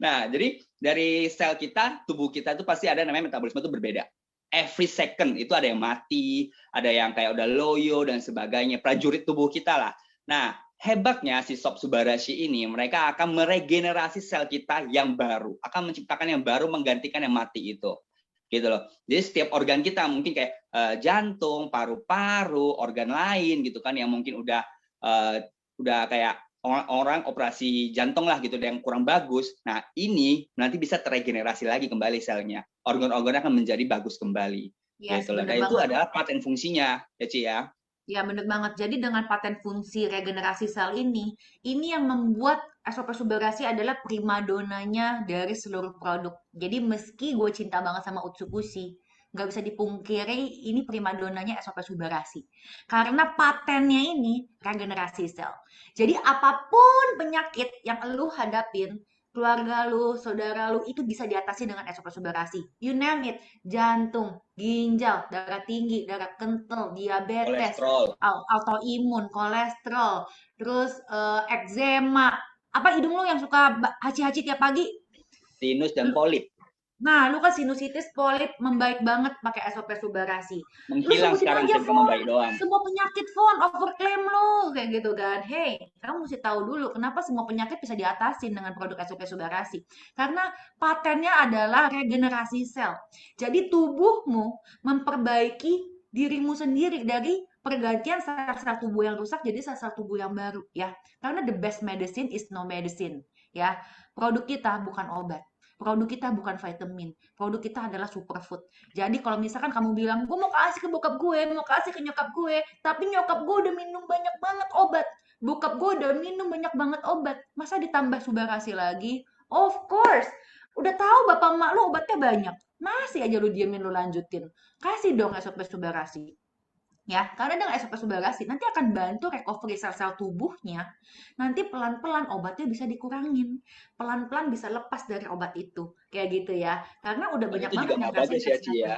Nah, jadi dari sel kita, tubuh kita itu pasti ada namanya metabolisme itu berbeda. Every second itu ada yang mati, ada yang kayak udah loyo dan sebagainya, prajurit tubuh kita lah. Nah, hebatnya si Sop Subarasi ini, mereka akan meregenerasi sel kita yang baru, akan menciptakan yang baru, menggantikan yang mati itu. Gitu loh. Jadi setiap organ kita mungkin kayak jantung, paru-paru, organ lain gitu kan yang mungkin udah kayak orang operasi jantung lah gitu yang kurang bagus. Nah, ini nanti bisa terregenerasi lagi kembali selnya. Organ-organnya akan menjadi bagus kembali. Yes, gitu loh. Nah, itu adalah paten fungsinya, ya Ci ya. Ya, bener banget. Jadi dengan paten fungsi regenerasi sel ini yang membuat SOP Subarasi adalah primadonanya dari seluruh produk. Jadi meski gue cinta banget sama Utsukushi, nggak bisa dipungkiri ini primadonanya SOP Subarasi. Karena patennya ini regenerasi sel. Jadi apapun penyakit yang lu hadapin, keluarga lu, saudara lu itu bisa diatasi dengan SOP Subarasi. You name it, jantung, ginjal, darah tinggi, darah kental, diabetes, Kolesterol, autoimun, kolesterol, terus eczema. Apa hidung lu yang suka haci-haci tiap pagi? sinus dan polip Nah, lu kan sinusitis, polip membaik banget pakai SOP Subarasi. Lu menghilang sebutin sekarang aja, jadi membaik doang. semua penyakit Fon, overclaim lu, kayak gitu kan. Hey, kamu mesti tahu dulu kenapa semua penyakit bisa diatasin dengan produk SOP Subarasi. Karena patennya adalah regenerasi sel. Jadi tubuhmu memperbaiki dirimu sendiri dari pergantian sel-sel tubuh yang rusak jadi sel-sel tubuh yang baru ya. Karena the best medicine is no medicine ya. Produk kita bukan obat. Produk kita bukan vitamin, produk kita adalah superfood. Jadi kalau misalkan kamu bilang, gue mau kasih ke bokap gue, mau kasih ke nyokap gue, tapi nyokap gue udah minum banyak banget obat, bokap gue udah minum banyak banget obat, masa ditambah Subarasi lagi? Of course, udah tahu bapak emak lu obatnya banyak, masih aja lu diemin lu lanjutin. Kasih dong SOP Subarasi. Ya, karena dengan SOP Subarasi nanti akan bantu recovery sel-sel tubuhnya. Nanti pelan-pelan obatnya bisa dikurangin. Pelan-pelan bisa lepas dari obat itu. Kayak gitu ya. Karena udah Obat banyak itu banget juga yang nggak ngerasain bagus ya, Ci kesehatan. ya.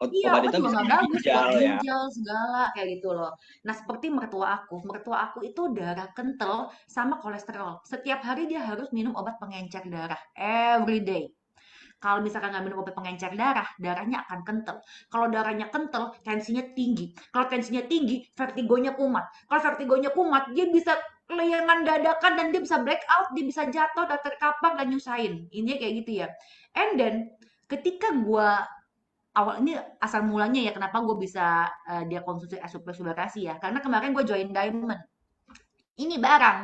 Iya, Obat obat itu juga bisa nggak di bagus buat ginjal ya. ginjal segala kayak gitu loh. Nah, seperti mertua aku. Mertua aku itu darah kental sama kolesterol. Setiap hari dia harus minum obat pengencer darah every day. Kalau misalkan nggak minum obat pengencer darah, darahnya akan kental. Kalau darahnya kental, tensinya tinggi. Kalau tensinya tinggi, vertigonya kumat. Kalau vertigonya kumat, dia bisa kelayangan dadakan dan dia bisa black out, dia bisa jatuh dan terkapar dan nyusahin. Ini kayak gitu ya. And then, ketika gua awal ini asal mulanya ya kenapa gue bisa dia konsumsi SOP Subarasi ya. Karena kemarin gue join Diamond. Ini barang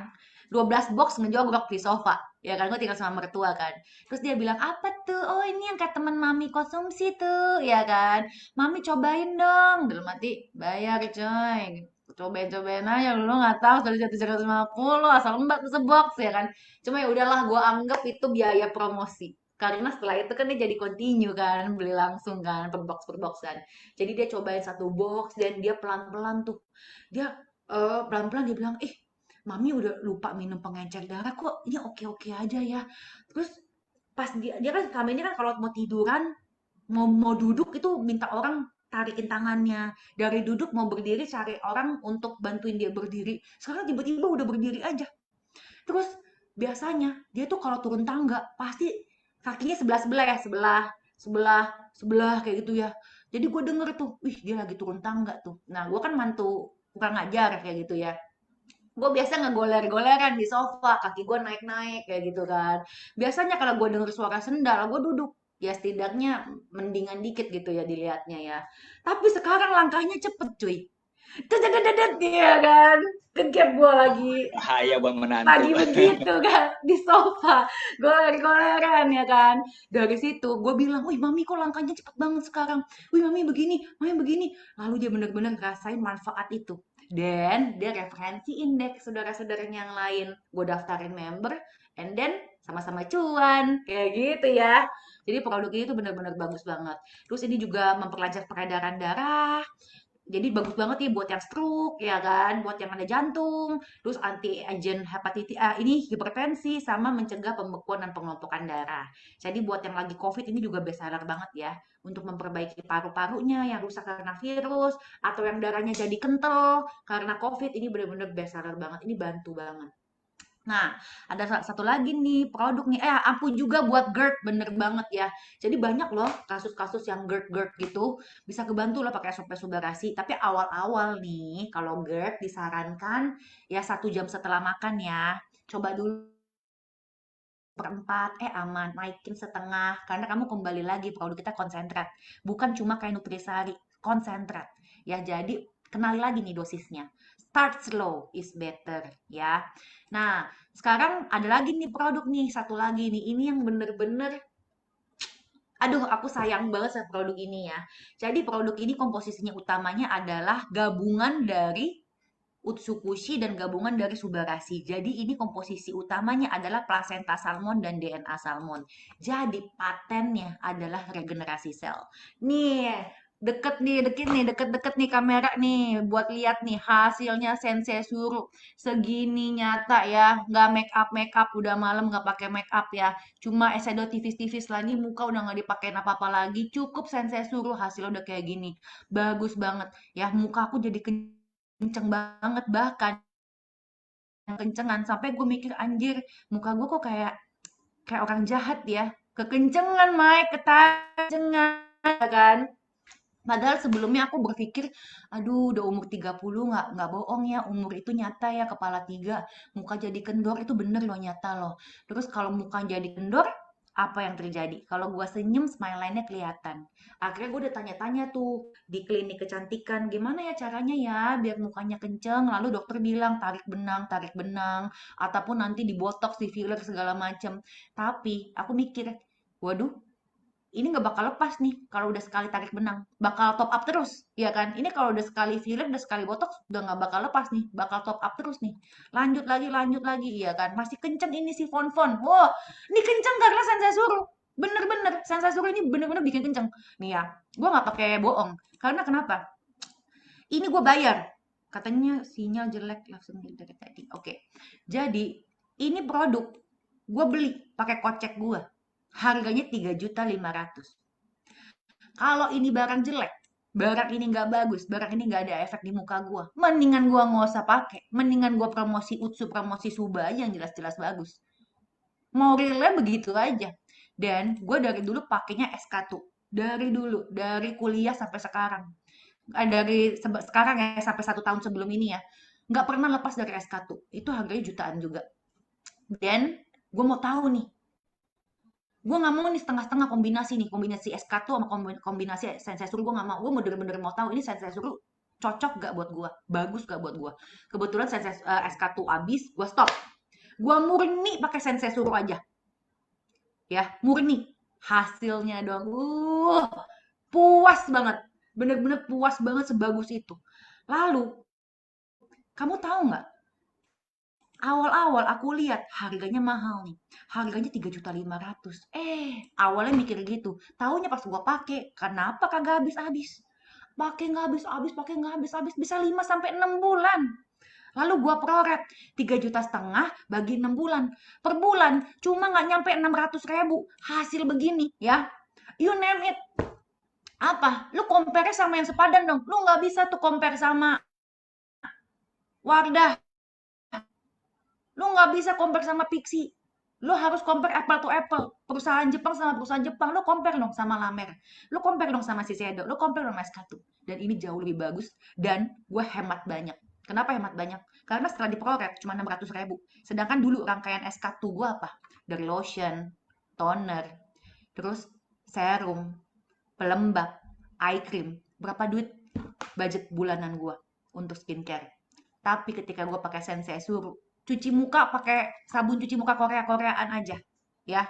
12 box ngejogrok di sofa ya kan gue tinggal sama mertua kan terus dia bilang apa tuh oh ini yang kayak teman mami konsumsi tuh ya kan mami cobain dong dalam mati bayar coy cobain aja lu nggak tahu dari 150 asal mbak tuh sebox ya kan cuma ya udahlah gue anggap itu biaya promosi karena setelah itu kan dia jadi continue kan beli langsung kan per box kan jadi dia cobain satu box dan dia pelan-pelan tuh dia pelan-pelan dia bilang Mami udah lupa minum pengencer darah kok ini oke-oke aja ya. Terus pas dia kan kami ini kan kalau mau tiduran mau duduk itu minta orang tarikin tangannya. Dari duduk mau berdiri cari orang untuk bantuin dia berdiri. Sekarang tiba-tiba udah berdiri aja. Terus biasanya dia tuh kalau turun tangga pasti kakinya sebelah-sebelah ya, sebelah, sebelah, sebelah kayak gitu ya. Jadi gue denger tuh, wih dia lagi turun tangga tuh. Nah gue kan mantu kurang ajar kayak gitu ya gue biasa ngegoler-goleran di sofa, kaki gue naik-naik kayak gitu kan. Biasanya kalau gue denger suara sendal, gue duduk. Ya setidaknya mendingan dikit gitu ya dilihatnya ya. Tapi sekarang langkahnya cepet cuy. Dedet dia kan. Kegap gue lagi. Bahaya buat Lagi menantu. begitu kan. Di sofa. Goler-goleran ya kan. Dari situ gue bilang, wih mami kok langkahnya cepet banget sekarang. Wih mami begini, mami begini. Lalu dia bener-bener ngerasain manfaat itu. Dan dia referensiin deh ke saudara-saudaranya yang lain. Gue daftarin member, and then sama-sama cuan. Kayak gitu ya. Jadi produk ini tuh bener-bener bagus banget. Terus ini juga memperlancar peredaran darah. Jadi bagus banget ya buat yang stroke, ya kan? Buat yang ada jantung. Terus anti agent hepatitis ini hipertensi sama mencegah pembekuan dan pengelompokan darah. Jadi buat yang lagi COVID ini juga best seller banget ya. Untuk memperbaiki paru-parunya yang rusak karena virus atau yang darahnya jadi kental karena COVID ini benar-benar best seller banget. Ini bantu banget. Nah, ada satu lagi nih produk nih. Ampun juga buat GERD, bener banget ya. Jadi banyak loh kasus-kasus yang GERD-GERD gitu bisa kebantu lah pakai SOP Subarasi. Tapi awal-awal nih, kalau GERD disarankan ya 1 jam setelah makan ya. Coba dulu seperempat, aman, naikin setengah. Karena kamu kembali lagi produk kita konsentrat. Bukan cuma kayak Nutrisari, konsentrat. Ya, jadi kenali lagi nih dosisnya. Start slow is better ya. Nah, sekarang ada lagi nih produk nih, satu lagi nih. Ini yang bener-bener, aduh aku sayang banget sama produk ini ya. Jadi produk ini komposisinya utamanya adalah gabungan dari Utsukushi dan gabungan dari Subarashi. Jadi ini komposisi utamanya adalah plasenta salmon dan DNA salmon. Jadi patennya adalah regenerasi sel. Nih, deket nih kamera nih buat lihat nih hasilnya Sensei Suru. Segini nyata ya, nggak make up udah malam nggak pakai make up ya. Cuma eyeshadow tipis-tipis lagi, muka udah nggak dipakein apa-apa lagi. Cukup Sensei Suru hasilnya udah kayak gini. Bagus banget ya, muka aku jadi kenceng banget, bahkan kencengan sampai gue mikir anjir muka gue kok kayak kayak orang jahat ya, kekencengan Mike, ketajengan kan. Padahal sebelumnya aku berpikir, aduh udah umur 30 nggak bohong ya, umur itu nyata ya, kepala 3, muka jadi kendor itu bener loh, nyata loh. Terus kalau muka jadi kendor, apa yang terjadi? Kalau gua senyum, smile line-nya kelihatan. Akhirnya gue udah tanya-tanya tuh di klinik kecantikan, gimana ya caranya ya biar mukanya kenceng? Lalu dokter bilang tarik benang, ataupun nanti di botox, di filler segala macem. Tapi aku mikir, waduh ini nggak bakal lepas nih kalau udah sekali tarik benang, bakal top up terus ya kan. Ini kalau udah sekali filler, udah sekali botox, udah nggak bakal lepas nih, bakal top up terus nih, lanjut lagi iya kan. Masih kenceng ini si Fon Fon, wow ini kenceng karena Sensei Suruh, bener-bener Sensei Suruh ini bener-bener bikin kenceng nih ya. Gue nggak pakai bohong, karena kenapa, ini gue bayar, katanya sinyal jelek langsung dari tadi. Oke, jadi ini produk gue beli pakai kocek gue, harganya 3.500.000. Kalau ini barang jelek, barang ini nggak bagus, barang ini nggak ada efek di muka gua, mendingan gua nggak usah pakai, mendingan gua promosi Utsu, promosi Suba aja yang jelas-jelas bagus. Mau realnya begitu aja. Dan gue dari dulu pakainya SK2, dari dulu, dari kuliah sampai sekarang. Sekarang ya sampai 1 tahun sebelum ini ya, nggak pernah lepas dari SK2. Itu harganya jutaan juga. Dan gue mau tahu nih, gue nggak mau nih setengah-setengah kombinasi nih, kombinasi SK2 sama kombinasi Sensei Suruh. Gue nggak mau, gue bener-bener mau tahu ini Sensei Suruh cocok gak buat gue, bagus gak buat gue. Kebetulan SK2 abis, gue stop, gue murni pakai Sensei Suruh aja ya, murni. Hasilnya dong puas banget, bener-bener puas banget, sebagus itu. Lalu kamu tahu nggak, awal-awal aku lihat harganya mahal nih. Harganya 3.500.000. Awalnya mikir gitu. Taunya pas gua pakai, kenapa kagak habis-habis? Pakai nggak habis-habis, pakai nggak habis-habis, bisa 5 sampai 6 bulan. Lalu gua proret 3,5 juta bagi 6 bulan. Per bulan cuma nggak nyampe 600.000. Hasil begini ya. You name it. Apa? Lu compare sama yang sepadan dong. Lu nggak bisa tuh compare sama Wardah. Lu nggak bisa compare sama Pixi. Lu harus compare apple to apple. Perusahaan Jepang sama perusahaan Jepang. Lu compare dong sama Lamer. Lu compare dong sama Shiseido. Lu compare dong sama SK2. Dan ini jauh lebih bagus. Dan gue hemat banyak. Kenapa hemat banyak? Karena setelah diproret cuma 600.000. Sedangkan dulu rangkaian SK2 gue apa? Dari lotion, toner, terus serum, pelembab, eye cream. Berapa duit budget bulanan gue untuk skincare? Tapi ketika gue pakai Sensei Suruh, cuci muka pakai sabun cuci muka Korea-Koreaan aja, ya.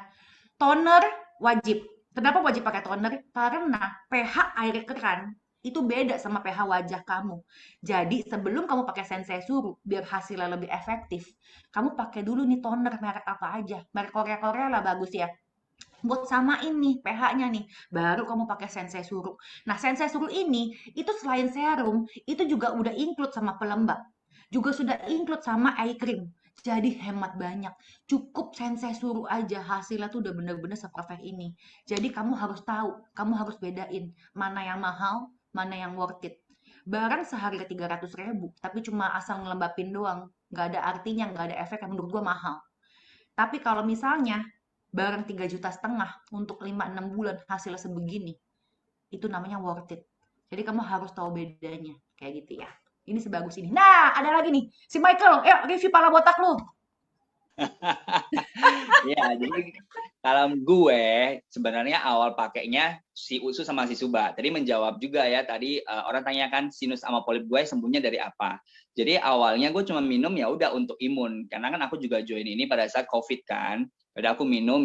Toner wajib. Kenapa wajib pakai toner? Karena pH air keran itu beda sama pH wajah kamu. Jadi sebelum kamu pakai Sensei Suruh, biar hasilnya lebih efektif, kamu pakai dulu nih toner merek apa aja. Merek Korea-Korea lah bagus ya. Buat samain nih pH-nya nih, baru kamu pakai Sensei Suruh. Nah, Sensei Suruh ini itu selain serum, itu juga udah include sama pelembab, juga sudah include sama eye cream. Jadi hemat banyak. Cukup Sensei Suruh aja hasilnya tuh udah bener-bener seperfect ini. Jadi kamu harus tahu, kamu harus bedain mana yang mahal, mana yang worth it. Barang seharga 300.000, tapi cuma asal ngelembapin doang, nggak ada artinya, nggak ada efek, yang menurut gua mahal. Tapi kalau misalnya barang 3,5 juta untuk 5-6 bulan hasilnya sebegini, itu namanya worth it. Jadi kamu harus tahu bedanya, kayak gitu ya. Ini sebagus ini. Nah, ada lagi nih, si Michael, review pala botak lu. Ya, jadi kalau gue sebenarnya awal pakainya si Utsu sama si Suba. Tadi menjawab juga ya, tadi orang tanyakan sinus sama polip gue sembuhnya dari apa. Jadi awalnya gue cuma minum ya udah untuk imun. Karena kan aku juga join ini pada saat COVID kan. Udah aku minum,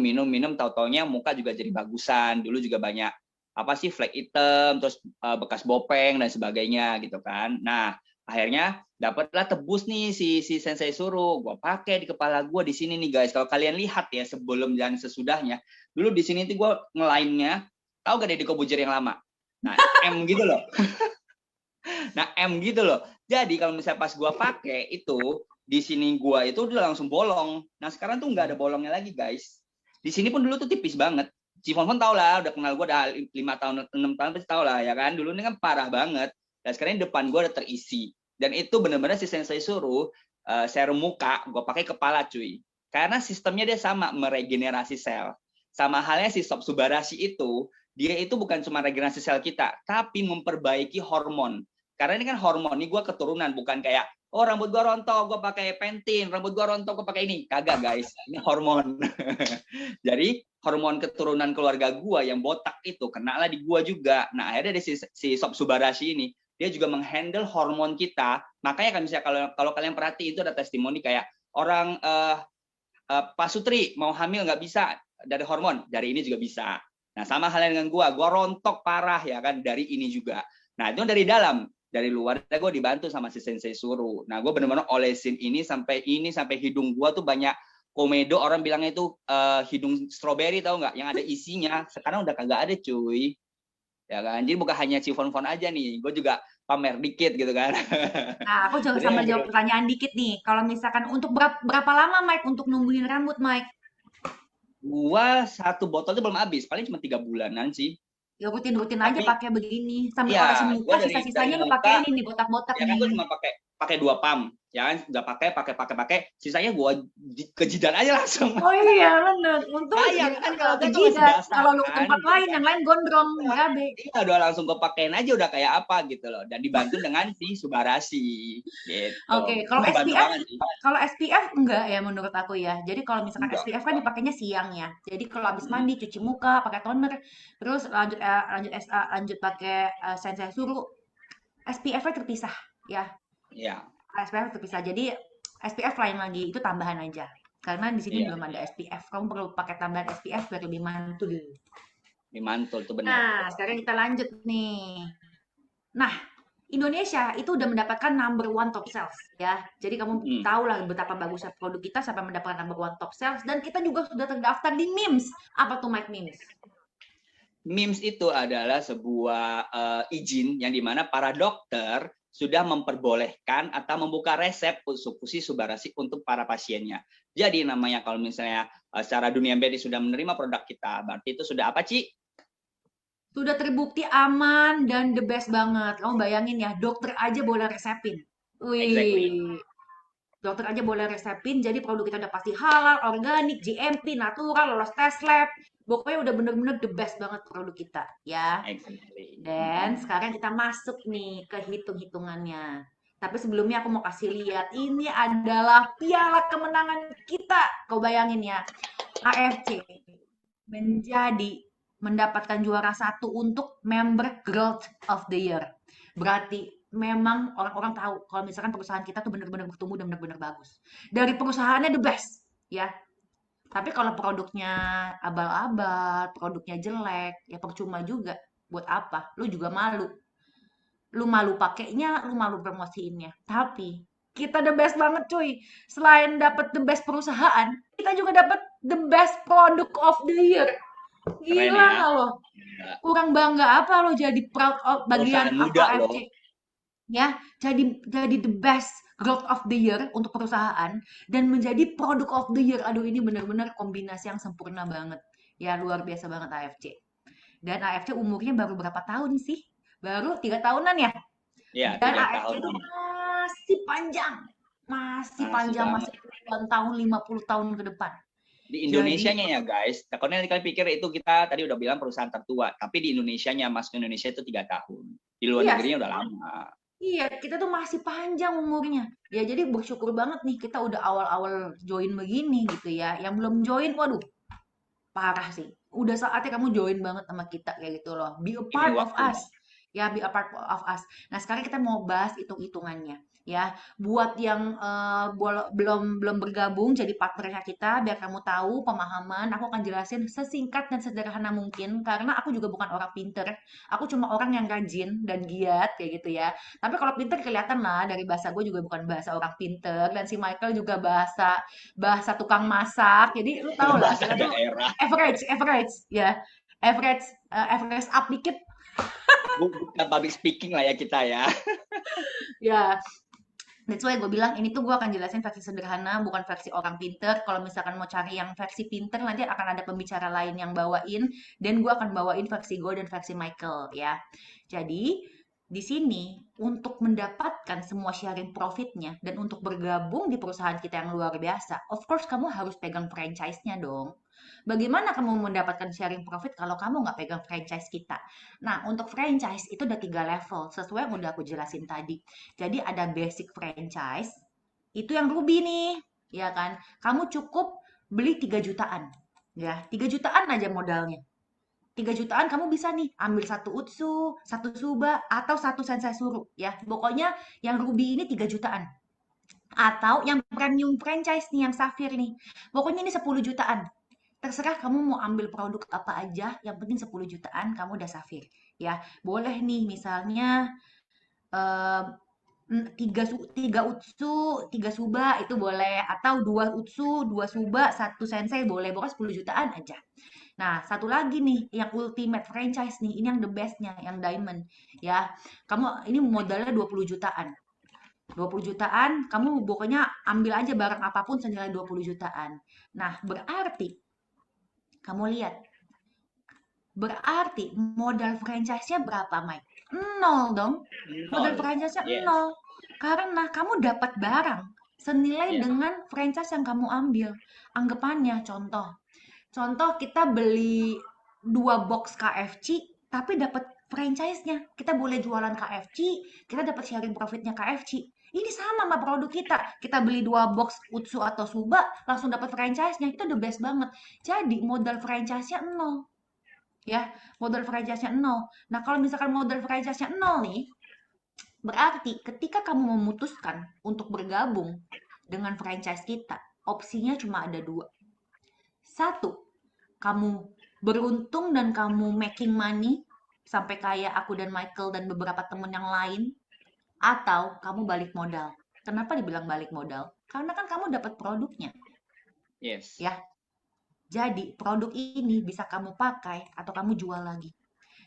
tahu-taunya muka juga jadi bagusan. Dulu juga banyak apa sih flek hitam, terus bekas bopeng dan sebagainya gitu kan. Nah, Akhirnya dapatlah tebus nih si Sensei Suruh. Gue pakai di kepala gue di sini nih guys. Kalau kalian lihat ya sebelum dan sesudahnya, dulu di sini tuh gue ngelainnya, tahu gak Deddy Kobujer yang lama? Nah M gitu loh. Nah M gitu loh. Jadi kalau misalnya pas gue pakai itu di sini gue itu udah langsung bolong. Nah sekarang tuh nggak ada bolongnya lagi guys. Di sini pun dulu tuh tipis banget. Cifon tau lah, udah kenal gue udah 5 tahun, 6 tahun pasti tau lah ya kan. Dulu ini kan parah banget. Dan sekarang depan gue udah terisi. Dan itu benar-benar si Sensei Suruh serum muka gue pakai kepala cuy. Karena sistemnya dia sama, meregenerasi sel. Sama halnya si Sob Subarashi itu, dia itu bukan cuma regenerasi sel kita, tapi memperbaiki hormon. Karena ini kan hormon, ini gue keturunan, bukan kayak, oh rambut gue rontok, gue pakai Pantene, rambut gue rontok, gue pakai ini. Kagak guys, ini hormon. Jadi hormon keturunan keluarga gue yang botak itu, kenalah di gue juga. Nah akhirnya si Sob Subarashi ini, dia juga menghandle hormon kita. Makanya kan misalnya kalau kalian perhati itu ada testimoni kayak orang Pak Sutri mau hamil nggak bisa dari hormon, dari ini juga bisa. Nah sama halnya dengan gue rontok parah ya kan dari ini juga. Nah itu dari dalam, dari luar gue dibantu sama si Sensei Suruh. Nah gue benar-benar olesin ini sampai hidung gue tuh banyak komedo, orang bilangnya itu hidung stroberi tahu nggak, yang ada isinya. Sekarang udah kagak ada cuy. Ya kan, jadi bukan hanya Cifon-fon aja nih, gue juga pamer dikit gitu kan. Nah, aku juga sambil jawab pertanyaan dikit nih. Kalau misalkan untuk berapa lama Mike untuk numbuhin rambut Mike? Gua satu botol itu belum habis, paling cuma 3 bulanan sih. Ya rutin-rutin aja Tapi pakai begini. Sambil iya, olesin gua muka, dari sisa-sisanya lu muka, pakai ini nih, botak-botak ya kan nih. gue cuma pakai 2 pump, ya kan, udah pakai, sisanya gua ke jidat aja langsung. Oh iya bener, untung Sayang kan kalau ke itu masih jidat. basah Kalau lu ke kan, tempat gitu lain, kan. yang lain gondrong, berabe. Iya, udah langsung kepakein aja udah kayak apa gitu loh, dan dibantu dengan si Subarashi gitu. Oke, kalau Itu ngebantu SPF, banget sih. kalau SPF enggak ya menurut aku ya. Jadi kalau misalkan Enggak. SPF kan dipakainya siang ya. Jadi kalau habis mandi cuci muka, pakai toner, terus lanjut pakai Sensei Suruh, SPF-nya terpisah ya. Iya, SPF terpisah. Jadi SPF lain lagi, itu tambahan aja. Karena di sini iya, belum ada SPF. Kamu perlu pakai tambahan SPF biar lebih mantul. dimantul tuh benar. Nah, sekarang kita lanjut nih. Nah, Indonesia itu udah mendapatkan number one top sales ya. Jadi kamu tahu lah betapa bagusnya produk kita sampai mendapatkan number one top sales, dan kita juga sudah terdaftar di MIMS. Apa tuh Mike MIMS? MIMS itu adalah sebuah izin yang dimana para dokter sudah memperbolehkan atau membuka resep Sufusi Subarashi untuk para pasiennya. Jadi namanya kalau misalnya secara dunia medis sudah menerima produk kita, berarti itu sudah apa, Ci? Sudah terbukti aman dan the best banget. Kamu bayangin ya, dokter aja boleh resepin. Exactly. Wih, dokter aja boleh resepin, jadi produk kita udah pasti halal, organik, GMP, natural, lolos tes lab. Pokoknya udah bener-bener the best banget produk kita, ya. Exactly. Dan sekarang kita masuk nih ke hitung-hitungannya. Tapi sebelumnya aku mau kasih lihat, ini adalah piala kemenangan kita. Kau bayangin ya, AFC mendapatkan juara 1 untuk member Growth of the Year. Berarti memang orang-orang tahu kalau misalkan perusahaan kita tuh benar-benar bertumbuh dan benar-benar bagus. Dari perusahaannya the best, ya. Tapi kalau produknya abal-abal, produknya jelek, ya percuma juga. Buat apa? Lu juga malu. Lu malu pakainya, lu malu promosiinnya. Tapi kita the best banget cuy. Selain dapat the best perusahaan, kita juga dapat the best product of the year. Gila nggak lo? Kurang bangga apa lo jadi proud of bagian AFC? Ya, jadi the best growth of the year untuk perusahaan dan menjadi product of the year. Aduh, ini benar-benar kombinasi yang sempurna banget. Ya, luar biasa banget AFC. Dan AFC umurnya baru berapa tahun sih? Baru 3 tahunan ya? Iya, Dan 3 AFC tahun. itu masih panjang. Masih panjang, masih puluhan tahun, 50 tahun ke depan. Di Indonesianya ya guys, takutnya kalian pikir itu kita tadi udah bilang perusahaan tertua, tapi di Indonesianya, masuk Indonesia itu 3 tahun. Di luar negerinya udah lama. Iya, kita tuh masih panjang umurnya. Ya jadi bersyukur banget nih kita udah awal-awal join begini gitu ya. Yang belum join, waduh, parah sih. Udah saatnya kamu join banget sama kita kayak gitu loh. Be a part of us. ya, be a part of us. Nah, sekarang kita mau bahas hitung-hitungannya ya. Buat yang belum bergabung jadi partnernya kita, biar kamu tahu pemahaman, aku akan jelasin sesingkat dan sederhana mungkin karena aku juga bukan orang pinter. Aku cuma orang yang rajin dan giat kayak gitu ya. Tapi kalau pinter kelihatan lah dari bahasa gue juga bukan bahasa orang pinter, dan si Michael juga bahasa bahasa tukang masak. Jadi lu tau lah Bahasa kita tuh daerah. average ya. Average up dikit Bukan public speaking lah ya kita ya. ya. That's why gue bilang ini tuh gue akan jelasin versi sederhana, bukan versi orang pinter. Kalau misalkan mau cari yang versi pinter, nanti akan ada pembicara lain yang bawain, dan gue akan bawain versi gue dan versi Michael ya. Jadi di sini untuk mendapatkan semua sharing profitnya dan untuk bergabung di perusahaan kita yang luar biasa, of course kamu harus pegang franchise-nya dong. Bagaimana kamu mendapatkan sharing profit kalau kamu nggak pegang franchise kita? Nah, untuk franchise itu ada 3 level, sesuai yang udah aku jelasin tadi. Jadi ada basic franchise, itu yang ruby nih, ya kan? Kamu cukup beli 3 jutaan, ya. 3 jutaan aja modalnya. 3 jutaan kamu bisa nih ambil satu Utsu, satu Suba, atau satu Sensei Suru, ya. Pokoknya yang ruby ini 3 jutaan. Atau yang premium franchise nih, yang Safir nih. Pokoknya ini 10 jutaan. Terserah kamu mau ambil produk apa aja, yang penting 10 jutaan kamu udah Safir, ya. Boleh nih misalnya eh, tiga utsu, 3 suba itu boleh, atau 2 utsu, 2 suba, 1 sensei boleh, pokoknya 10 jutaan aja. Nah, satu lagi nih, yang ultimate franchise nih, ini yang the bestnya, yang diamond, ya. Kamu ini modalnya 20 jutaan. 20 jutaan, kamu pokoknya ambil aja barang apapun senilai 20 jutaan. Nah, berarti modal franchise-nya berapa, Mike? Nol dong. Modal Nol. franchise-nya Yes. nol. Karena kamu dapat barang senilai Yes. dengan franchise yang kamu ambil. Anggapannya contoh. Contoh kita beli 2 box KFC tapi dapat franchise-nya. Kita boleh jualan KFC, kita dapat sharing profitnya KFC. Ini sama sama produk kita. Kita beli 2 box Utsu atau Suba, langsung dapat franchise-nya. Itu the best banget. Jadi modal franchise-nya nol. Ya, modal franchise-nya nol. Nah, kalau misalkan modal franchise-nya nol nih, berarti ketika kamu memutuskan untuk bergabung dengan franchise kita, opsinya cuma ada 2. Satu, kamu beruntung dan kamu making money sampai kayak aku dan Michael dan beberapa temen yang lain, atau kamu balik modal. Kenapa dibilang balik modal? Karena kan kamu dapat produknya, Yes. ya. Jadi produk ini bisa kamu pakai atau kamu jual lagi.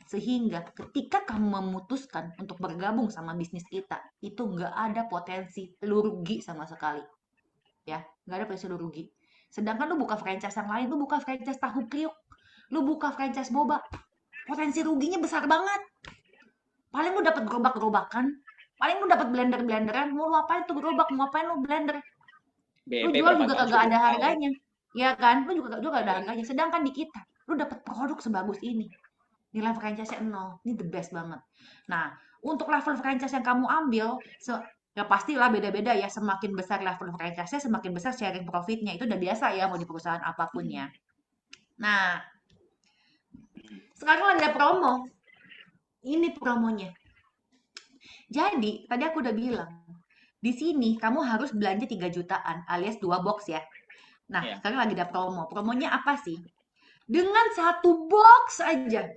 Sehingga ketika kamu memutuskan untuk bergabung sama bisnis kita, itu nggak ada potensi lu rugi sama sekali. Ya, nggak ada potensi lu rugi. Sedangkan lu buka franchise yang lain, lu buka franchise tahu kriuk, lu buka franchise boba, potensi ruginya besar banget. Paling lu dapat gerobak-gerobakan, paling lu dapat blender-blenderan, mau lu apain tuh gerobak, mau apain lu blender. Lu BEP jual berapa juga tahun kagak ada sudah. harganya. Ya kan? Lu juga ada Iya. harganya. Sedangkan di kita, lu dapat produk sebagus ini. Nilai franchise-nya 0. Ini the best banget. Nah, untuk level franchise yang kamu ambil, ya pastilah beda-beda ya. Semakin besar level franchise-nya, semakin besar sharing profitnya. Itu udah biasa ya, mau di perusahaan apapun ya. Nah, sekarang ada promo. Ini promonya. Jadi, tadi aku udah bilang, di sini kamu harus belanja 3 jutaan alias 2 box ya. Nah, Iya. sekarang lagi ada promo. Promonya apa sih? Dengan 1 box aja,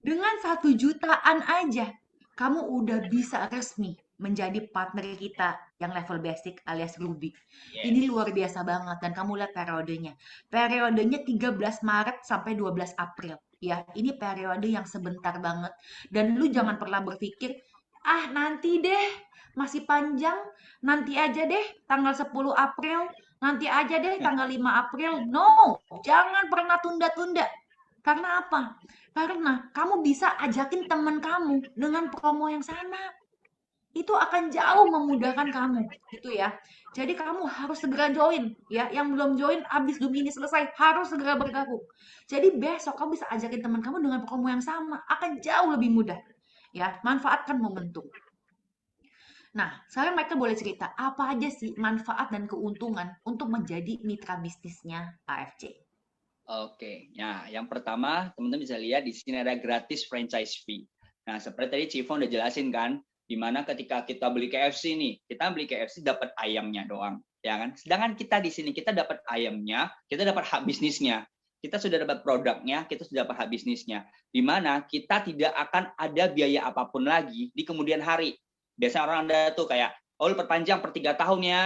dengan 1 jutaan aja, kamu udah bisa resmi menjadi partner kita yang level basic alias Ruby. Yes. Ini luar biasa banget dan kamu lihat periodenya. Periodenya 13 Maret sampai 12 April. Ya, ini periode yang sebentar banget. Dan lu jangan pernah berpikir, ah nanti deh, masih panjang, nanti aja deh tanggal 10 April, nanti aja deh tanggal 5 April. No, jangan pernah tunda-tunda. Karena apa? Karena kamu bisa ajakin teman kamu dengan promo yang sama. Itu akan jauh memudahkan kamu, gitu ya. Jadi kamu harus segera join, ya. Yang belum join, abis Zoom ini selesai, harus segera bergabung. Jadi besok kamu bisa ajakin teman kamu dengan promo yang sama, akan jauh lebih mudah. Ya, manfaatkan momentum. Nah, sekarang mereka boleh cerita apa aja sih manfaat dan keuntungan untuk menjadi mitra bisnisnya AFC. Oke, nah yang pertama teman-teman bisa lihat di sini ada gratis franchise fee. Nah, seperti tadi Cifon udah jelasin kan, di mana ketika kita beli KFC nih, kita beli KFC dapat ayamnya doang, ya kan? Sedangkan kita di sini kita dapat ayamnya, kita dapat hak bisnisnya. Kita sudah dapat produknya, kita sudah dapat hak bisnisnya. Di mana kita tidak akan ada biaya apapun lagi di kemudian hari. Biasanya orang ada tuh kayak, oh lu perpanjang per 3 tahun ya,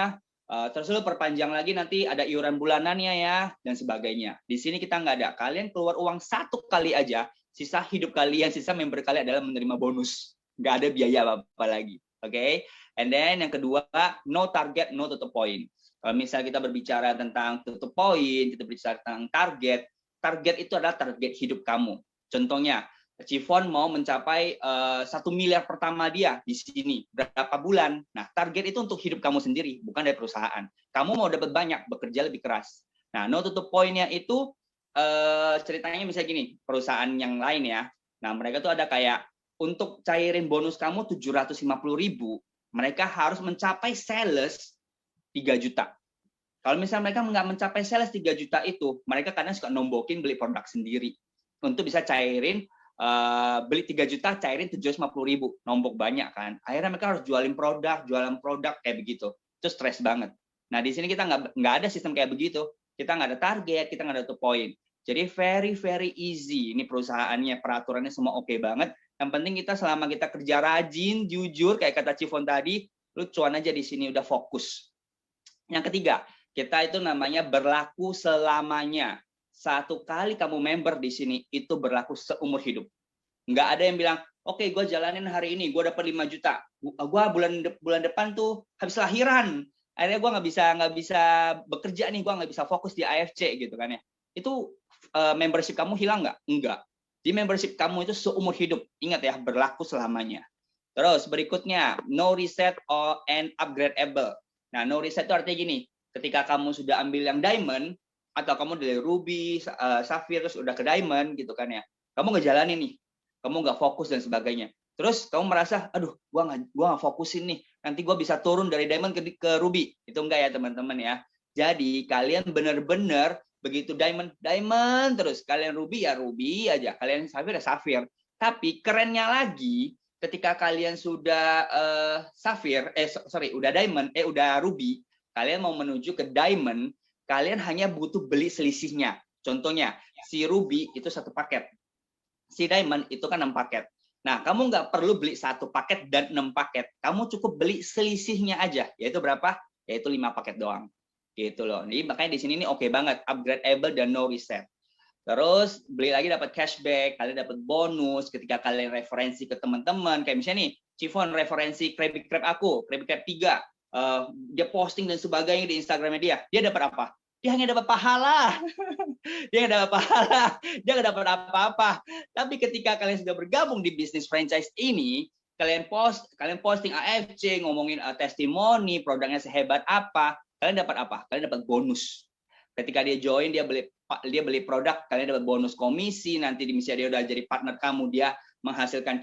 terus lu perpanjang lagi nanti ada iuran bulanannya ya, dan sebagainya. Di sini kita nggak ada. Kalian keluar uang 1 kali aja, sisa hidup kalian, sisa member kalian adalah menerima bonus. Nggak ada biaya apa-apa lagi. Oke? And then yang kedua, no target, no to the point. Kalau misalnya kita berbicara tentang to the point, kita berbicara tentang target, target itu adalah target hidup kamu. Contohnya, Cifon mau mencapai 1 miliar pertama dia di sini berapa bulan. Nah, target itu untuk hidup kamu sendiri, bukan dari perusahaan. Kamu mau dapat banyak, bekerja lebih keras. Nah, no to the point-nya itu ceritanya misalnya gini, perusahaan yang lain ya. Nah, mereka tuh ada kayak untuk cairin bonus kamu 750.000, mereka harus mencapai sales 3 juta. Kalau misalnya mereka nggak mencapai sales 3 juta itu, mereka kadang suka nombokin beli produk sendiri. Untuk bisa cairin, beli 3 juta, cairin 750.000. Nombok banyak kan. Akhirnya mereka harus jualan produk kayak begitu. Itu stres banget. Nah, di sini kita nggak ada sistem kayak begitu. Kita nggak ada target, kita nggak ada to point. Jadi very easy. Ini perusahaannya, peraturannya semua oke banget. Yang penting kita selama kita kerja rajin, jujur, kayak kata Cifon tadi, lu cuan aja di sini, udah fokus. Yang ketiga, kita itu namanya berlaku selamanya. 1 kali kamu member di sini, itu berlaku seumur hidup. Nggak ada yang bilang, oke, gue jalanin hari ini, gue dapat 5 juta. Gue bulan depan tuh habis lahiran. Akhirnya gue nggak bisa bekerja nih, gue nggak bisa fokus di AFC gitu kan ya. Itu membership kamu hilang nggak? Enggak. Di membership kamu itu seumur hidup. Ingat ya, berlaku selamanya. Terus berikutnya, no reset and upgradeable. Nah, no reset itu artinya gini, ketika kamu sudah ambil yang diamond, atau kamu dari ruby, sapphire, terus udah ke diamond gitu kan ya, kamu ngejalanin nih, kamu nggak fokus dan sebagainya. Terus kamu merasa, aduh, gua nggak fokusin nih, nanti gua bisa turun dari diamond ke ruby. Itu enggak ya teman-teman ya. Jadi kalian benar-benar begitu diamond terus, kalian ruby ya ruby aja, kalian sapphire ya sapphire. Tapi kerennya lagi, ketika kalian sudah udah diamond, udah ruby, kalian mau menuju ke diamond, kalian hanya butuh beli selisihnya. Contohnya, si ruby itu 1 paket, si diamond itu kan 6 paket. Nah, kamu nggak perlu beli 1 paket dan 6 paket. Kamu cukup beli selisihnya aja. Yaitu berapa? Yaitu 5 paket doang. Gitu loh. Jadi makanya di sini nih oke banget, upgradeable dan no reset. Terus beli lagi dapat cashback, kalian dapat bonus ketika kalian referensi ke teman-teman. Kayak misalnya nih, Cifon referensi Krabby Krab aku, Krabby Krab 3. Dia posting dan sebagainya di Instagramnya dia dapat apa? Dia hanya dapat pahala. Dia nggak dapat pahala, dia nggak dapat apa-apa. Tapi ketika kalian sudah bergabung di bisnis franchise ini, kalian posting AFC, ngomongin testimoni, produknya sehebat apa, kalian dapat apa? Kalian dapat bonus. Ketika dia join, dia beli produk, kalian dapat bonus komisi. Nanti misalnya dia udah jadi partner kamu, dia menghasilkan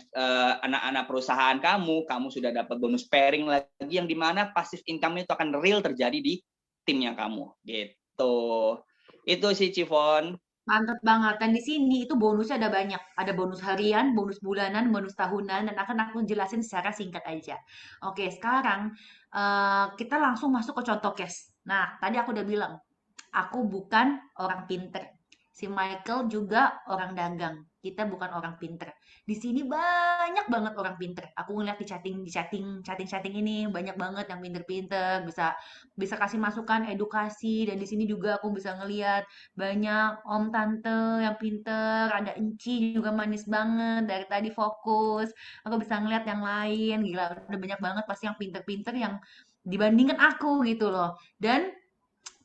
anak-anak perusahaan kamu sudah dapat bonus pairing lagi, yang dimana passive income itu akan real terjadi di timnya kamu. Gitu. Itu sih Cifon. Mantap banget. Dan di sini itu bonusnya ada banyak. Ada bonus harian, bonus bulanan, bonus tahunan, dan akan aku jelasin secara singkat aja. Oke, sekarang kita langsung masuk ke contoh case. Nah, tadi aku udah bilang, aku bukan orang pinter. Si Michael juga orang dagang. Kita bukan orang pinter. Di sini banyak banget orang pinter. Aku ngeliat di chatting ini banyak banget yang pinter-pinter, bisa kasih masukan edukasi. Dan di sini juga aku bisa ngeliat banyak om tante yang pinter, ada enci juga manis banget dari tadi fokus. Aku bisa ngeliat yang lain, gila udah banyak banget pasti yang pinter-pinter yang dibandingkan aku gitu loh. Dan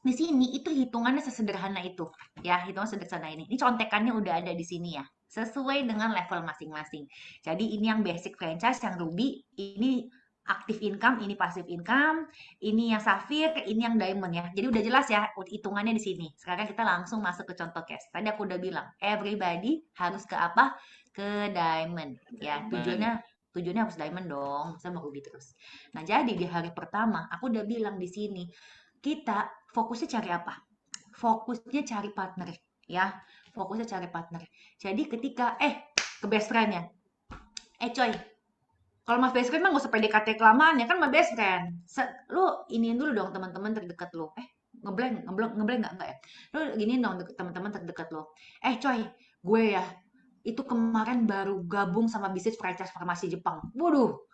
di sini itu hitungannya sesederhana itu, ya, hitungan sederhana ini. Ini contekannya udah ada di sini ya, sesuai dengan level masing-masing. Jadi ini yang basic franchise, yang ruby, ini active income, ini passive income, ini yang sapphire, ini yang diamond ya. Jadi udah jelas ya hitungannya di sini. Sekarang kita langsung masuk ke contoh case. Tadi aku udah bilang, everybody harus ke apa? Ke diamond. Ya, tujuannya harus diamond dong, saya mau ruby terus. Nah, jadi di hari pertama aku udah bilang di sini, kita fokusnya cari apa? Fokusnya cari partner, ya. Fokusnya cari partner. Jadi ketika ke best friend ya. Coy, kalau mas best friend mah gak usah PDKT kelamaan ya kan mas best friend. Lu iniin dulu dong teman-teman terdekat lu. Ngeblank nggak ya? Lu giniin dong teman-teman terdekat lu. Coy, gue ya itu kemarin baru gabung sama bisnis franchise farmasi Jepang. Waduh,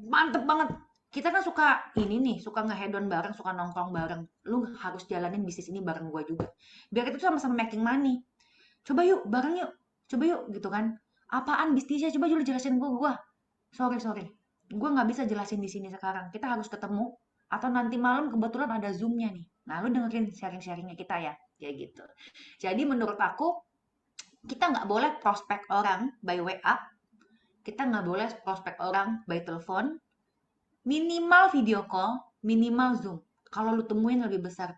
mantep banget. Kita kan suka ini nih, suka ngehedon bareng, suka nongkrong bareng. Lu harus jalanin bisnis ini bareng gue juga. Biar kita tuh sama-sama making money. Coba yuk, bareng yuk. Coba yuk, gitu kan. Apaan bisnisnya? Coba dulu jelasin ke gue. Sorry. Gue nggak bisa jelasin di sini sekarang. Kita harus ketemu. Atau nanti malam kebetulan ada Zoom-nya nih. Nah, lu dengerin sharing-sharingnya kita ya. Kayak gitu. Jadi menurut aku, kita nggak boleh prospek orang by WA. Kita nggak boleh prospek orang by telepon. Minimal video call, minimal Zoom. Kalau lu temuin lebih besar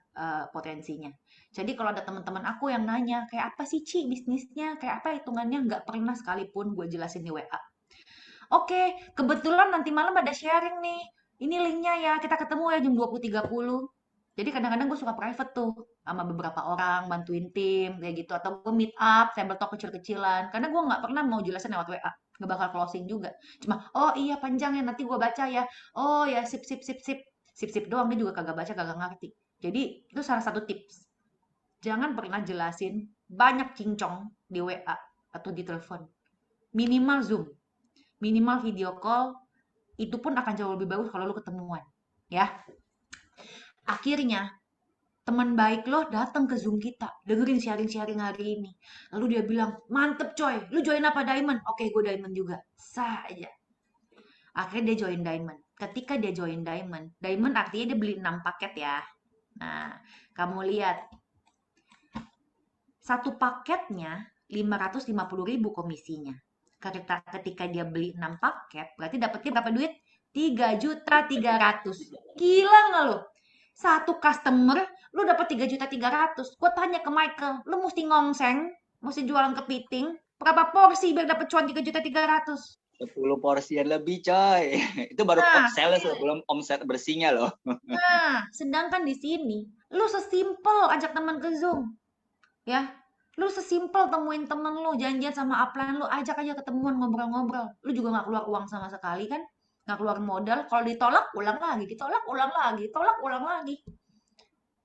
potensinya. Jadi kalau ada teman-teman aku yang nanya, kayak apa sih Ci bisnisnya, kayak apa hitungannya, nggak pernah sekalipun gue jelasin di WA. Oke, kebetulan nanti malam ada sharing nih. Ini linknya ya, kita ketemu ya jam 20.30. Jadi kadang-kadang gue suka private tuh sama beberapa orang, bantuin tim, kayak gitu. Atau gue meet up, sambil talk kecil-kecilan. Karena gue nggak pernah mau jelasin lewat WA. Nggak bakal closing juga. Cuma, oh iya panjang ya, nanti gue baca ya. Oh ya, sip. Sip doang, dia juga kagak baca, kagak ngerti. Jadi itu salah satu tips. Jangan pernah jelasin banyak cincong di WA atau di telepon. Minimal Zoom, minimal video call, itu pun akan jauh lebih bagus kalau lu ketemuan. Ya, akhirnya teman baik lo datang ke Zoom kita, dengerin sharing-sharing hari ini. Lalu dia bilang, mantep coy, lu join apa Diamond? Oke, gue Diamond juga. Sah aja. Akhirnya dia join Diamond. Ketika dia join Diamond, Diamond artinya dia beli 6 paket ya. Nah, kamu lihat, satu paketnya 550.000 komisinya. Ketika dia beli 6 paket, berarti dapetnya berapa duit? 3.300.000. Gila nggak lo? Satu customer, lu dapat 3.300.000. Gue tanya ke Michael, lu mesti ngongseng, mesti jualan kepiting, berapa porsi biar dapat cuan 3.300.000? 10 porsian lebih coy. Itu baru Nah, sales loh, belum omset bersihnya loh. nah, sedangkan di sini, lu sesimpel ajak teman ke Zoom. Ya, lu sesimpel temuin temen lu, janjian sama upline lu, ajak aja ketemuan ngobrol-ngobrol. Lu juga nggak keluar uang sama sekali kan? Nggak keluar modal. Kalau ditolak, ulang lagi. Ditolak, ulang lagi. Tolak, ulang lagi.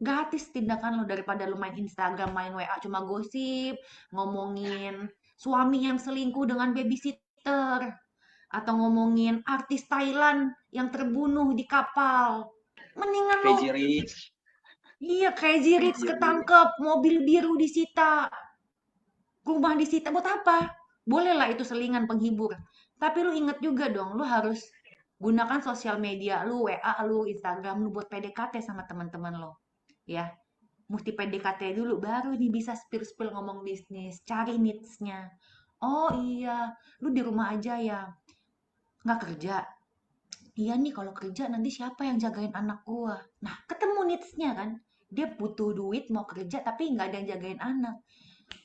Gratis tindakan lu daripada lu main Instagram, main WA, cuma gosip, ngomongin suami yang selingkuh dengan babysitter, atau ngomongin artis Thailand yang terbunuh di kapal. Mendingan lu, Crazy Rich. iya, Crazy Rich ketangkep, mobil biru disita, rumah disita, buat apa? Bolehlah itu selingan penghibur. Tapi lu inget juga dong, lu harus gunakan sosial media lu, WA lu, Instagram lu buat PDKT sama teman-teman lo. Ya, mesti PDKT dulu, baru nih bisa spill-spill ngomong bisnis, cari needs-nya. Oh iya, lu di rumah aja ya, nggak kerja. Iya nih kalau kerja nanti siapa yang jagain anak gua? Nah, ketemu needs-nya kan. Dia butuh duit mau kerja tapi nggak ada yang jagain anak.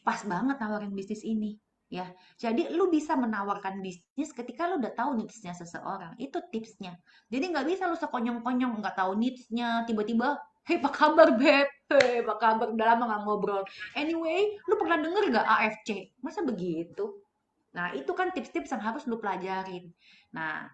Pas banget nawarin bisnis ini. Ya, jadi lu bisa menawarkan bisnis ketika lu udah tahu needs-nya seseorang. Itu tipsnya. Jadi nggak bisa lu sekonyong-konyong nggak tahu needs-nya, tiba-tiba, hei apa kabar beb? Hei apa kabar? Udah lama nggak ngobrol. Anyway, lu pernah denger nggak AFC? Masa begitu? Nah, itu kan tips-tips yang harus lu pelajarin. Nah,